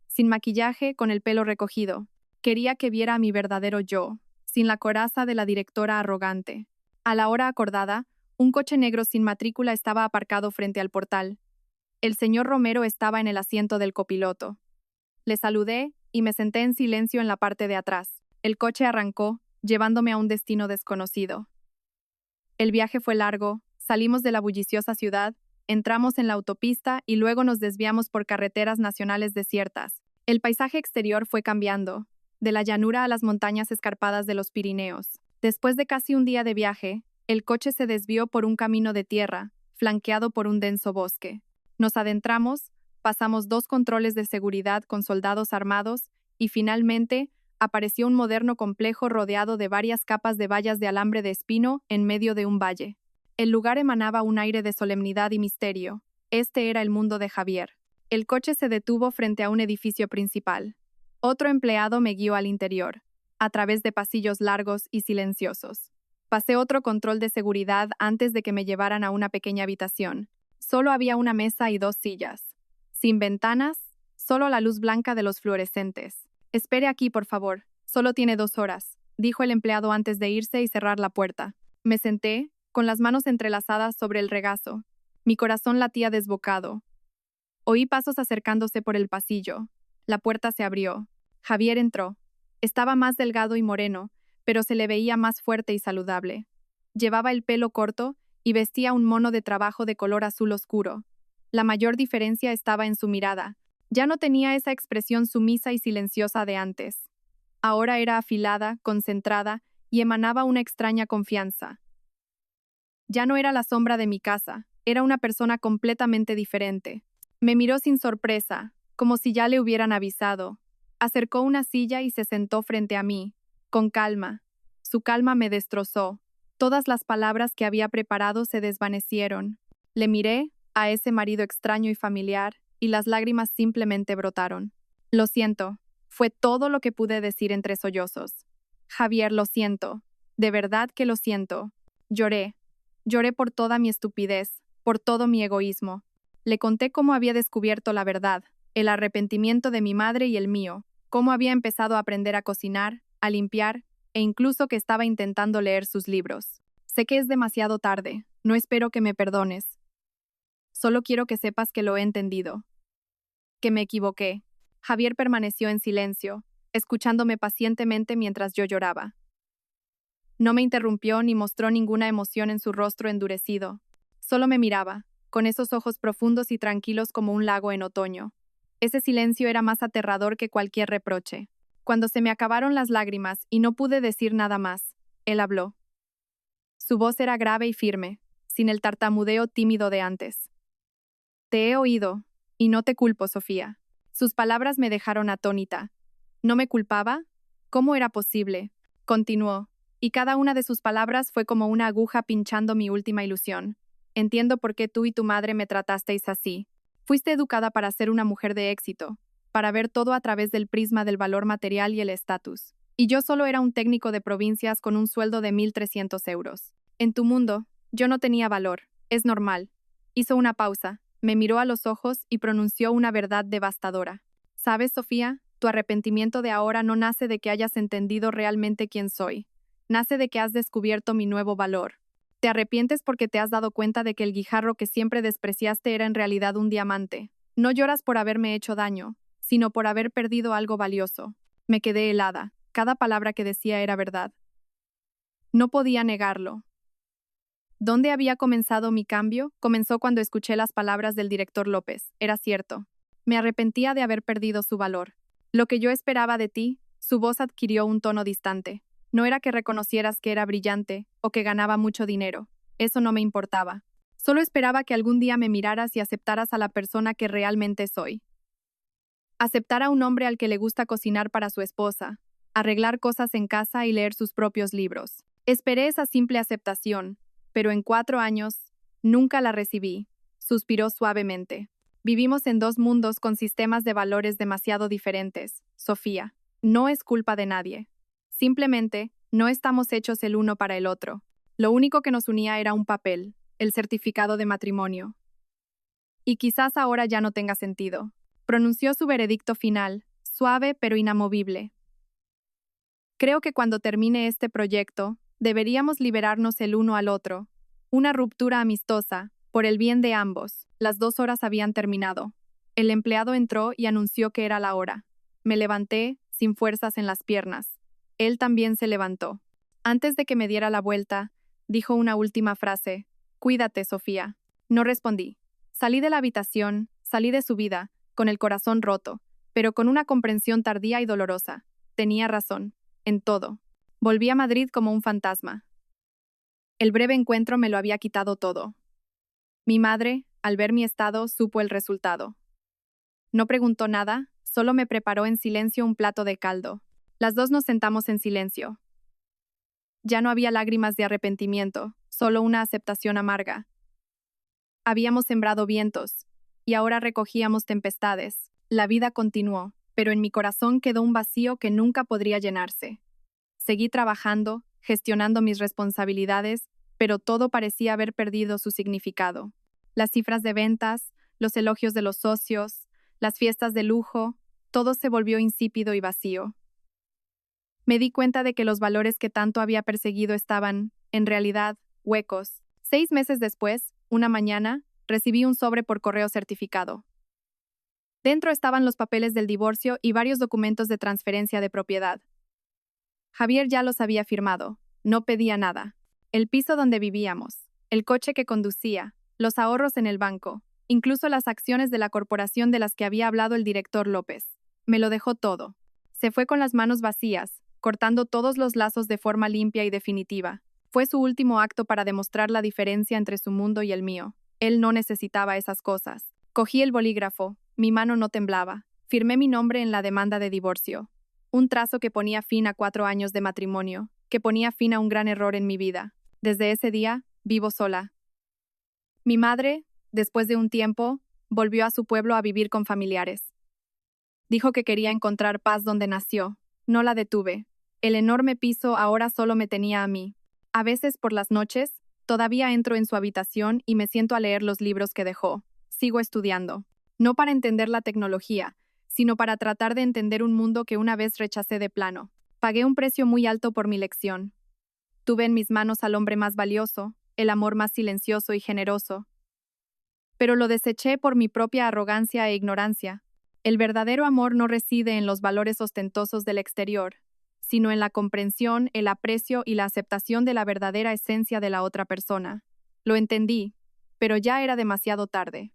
Sin maquillaje, con el pelo recogido. Quería que viera a mi verdadero yo, sin la coraza de la directora arrogante. A la hora acordada, un coche negro sin matrícula estaba aparcado frente al portal. El señor Romero estaba en el asiento del copiloto. Le saludé y me senté en silencio en la parte de atrás. El coche arrancó, llevándome a un destino desconocido. El viaje fue largo, salimos de la bulliciosa ciudad, entramos en la autopista y luego nos desviamos por carreteras nacionales desiertas. El paisaje exterior fue cambiando, de la llanura a las montañas escarpadas de los Pirineos. Después de casi un día de viaje, el coche se desvió por un camino de tierra, flanqueado por un denso bosque. Nos adentramos, pasamos 2 controles de seguridad con soldados armados y finalmente apareció un moderno complejo rodeado de varias capas de vallas de alambre de espino en medio de un valle. El lugar emanaba un aire de solemnidad y misterio. Este era el mundo de Javier. El coche se detuvo frente a un edificio principal. Otro empleado me guió al interior, a través de pasillos largos y silenciosos. Pasé otro control de seguridad antes de que me llevaran a una pequeña habitación. Solo había una mesa y 2 sillas. Sin ventanas, solo la luz blanca de los fluorescentes. «Espere aquí, por favor. Solo tiene 2 horas», dijo el empleado antes de irse y cerrar la puerta. Me senté, con las manos entrelazadas sobre el regazo. Mi corazón latía desbocado. Oí pasos acercándose por el pasillo. La puerta se abrió. Javier entró. Estaba más delgado y moreno, pero se le veía más fuerte y saludable. Llevaba el pelo corto y vestía un mono de trabajo de color azul oscuro. La mayor diferencia estaba en su mirada. Ya no tenía esa expresión sumisa y silenciosa de antes. Ahora era afilada, concentrada y emanaba una extraña confianza. Ya no era la sombra de mi casa, era una persona completamente diferente. Me miró sin sorpresa, como si ya le hubieran avisado. Acercó una silla y se sentó frente a mí, con calma. Su calma me destrozó. Todas las palabras que había preparado se desvanecieron. Le miré, a ese marido extraño y familiar, y las lágrimas simplemente brotaron. «Lo siento», fue todo lo que pude decir entre sollozos. «Javier, lo siento. De verdad que lo siento». Lloré. Lloré por toda mi estupidez, por todo mi egoísmo. Le conté cómo había descubierto la verdad, el arrepentimiento de mi madre y el mío, cómo había empezado a aprender a cocinar, a limpiar, e incluso que estaba intentando leer sus libros. «Sé que es demasiado tarde. No espero que me perdones. Solo quiero que sepas que lo he entendido. Que me equivoqué». Javier permaneció en silencio, escuchándome pacientemente mientras yo lloraba. No me interrumpió ni mostró ninguna emoción en su rostro endurecido. Solo me miraba, con esos ojos profundos y tranquilos como un lago en otoño. Ese silencio era más aterrador que cualquier reproche. Cuando se me acabaron las lágrimas y no pude decir nada más, él habló. Su voz era grave y firme, sin el tartamudeo tímido de antes. «Te he oído, y no te culpo, Sofía». Sus palabras me dejaron atónita. ¿No me culpaba? ¿Cómo era posible? Continuó, y cada una de sus palabras fue como una aguja pinchando mi última ilusión. «Entiendo por qué tú y tu madre me tratasteis así. Fuiste educada para ser una mujer de éxito, para ver todo a través del prisma del valor material y el estatus. Y yo solo era un técnico de provincias con un sueldo de 1.300 euros. En tu mundo, yo no tenía valor. Es normal». Hizo una pausa, me miró a los ojos y pronunció una verdad devastadora. «¿Sabes, Sofía? Tu arrepentimiento de ahora no nace de que hayas entendido realmente quién soy. Nace de que has descubierto mi nuevo valor. Te arrepientes porque te has dado cuenta de que el guijarro que siempre despreciaste era en realidad un diamante. No lloras por haberme hecho daño, sino por haber perdido algo valioso». Me quedé helada. Cada palabra que decía era verdad. No podía negarlo. ¿Dónde había comenzado mi cambio? Comenzó cuando escuché las palabras del director López. Era cierto. Me arrepentía de haber perdido su valor. Lo que yo esperaba de ti, su voz adquirió un tono distante. No era que reconocieras que era brillante o que ganaba mucho dinero. Eso no me importaba. Solo esperaba que algún día me miraras y aceptaras a la persona que realmente soy. Aceptar a un hombre al que le gusta cocinar para su esposa, arreglar cosas en casa y leer sus propios libros. Esperé esa simple aceptación, pero en 4 años, nunca la recibí. Suspiró suavemente. Vivimos en dos mundos con sistemas de valores demasiado diferentes, Sofía. No es culpa de nadie. Simplemente, no estamos hechos el uno para el otro. Lo único que nos unía era un papel, el certificado de matrimonio. Y quizás ahora ya no tenga sentido. Pronunció su veredicto final, suave pero inamovible. Creo que cuando termine este proyecto, deberíamos liberarnos el uno al otro. Una ruptura amistosa, por el bien de ambos. Las 2 horas habían terminado. El empleado entró y anunció que era la hora. Me levanté, sin fuerzas en las piernas. Él también se levantó. Antes de que me diera la vuelta, dijo una última frase. Cuídate, Sofía. No respondí. Salí de la habitación, salí de su vida, con el corazón roto, pero con una comprensión tardía y dolorosa. Tenía razón. En todo. Volví a Madrid como un fantasma. El breve encuentro me lo había quitado todo. Mi madre, al ver mi estado, supo el resultado. No preguntó nada, solo me preparó en silencio un plato de caldo. Las dos nos sentamos en silencio. Ya no había lágrimas de arrepentimiento, solo una aceptación amarga. Habíamos sembrado vientos, y ahora recogíamos tempestades. La vida continuó, pero en mi corazón quedó un vacío que nunca podría llenarse. Seguí trabajando, gestionando mis responsabilidades, pero todo parecía haber perdido su significado. Las cifras de ventas, los elogios de los socios, las fiestas de lujo, todo se volvió insípido y vacío. Me di cuenta de que los valores que tanto había perseguido estaban, en realidad, huecos. 6 meses después, una mañana, recibí un sobre por correo certificado. Dentro estaban los papeles del divorcio y varios documentos de transferencia de propiedad. Javier ya los había firmado. No pedía nada. El piso donde vivíamos, el coche que conducía, los ahorros en el banco, incluso las acciones de la corporación de las que había hablado el director López. Me lo dejó todo. Se fue con las manos vacías, cortando todos los lazos de forma limpia y definitiva. Fue su último acto para demostrar la diferencia entre su mundo y el mío. Él no necesitaba esas cosas. Cogí el bolígrafo, mi mano no temblaba. Firmé mi nombre en la demanda de divorcio. Un trazo que ponía fin a 4 años de matrimonio, que ponía fin a un gran error en mi vida. Desde ese día, vivo sola. Mi madre, después de un tiempo, volvió a su pueblo a vivir con familiares. Dijo que quería encontrar paz donde nació. No la detuve. El enorme piso ahora solo me tenía a mí. A veces por las noches, todavía entro en su habitación y me siento a leer los libros que dejó. Sigo estudiando. No para entender la tecnología, sino para tratar de entender un mundo que una vez rechacé de plano. Pagué un precio muy alto por mi lección. Tuve en mis manos al hombre más valioso, el amor más silencioso y generoso. Pero lo deseché por mi propia arrogancia e ignorancia. El verdadero amor no reside en los valores ostentosos del exterior, sino en la comprensión, el aprecio y la aceptación de la verdadera esencia de la otra persona. Lo entendí, pero ya era demasiado tarde.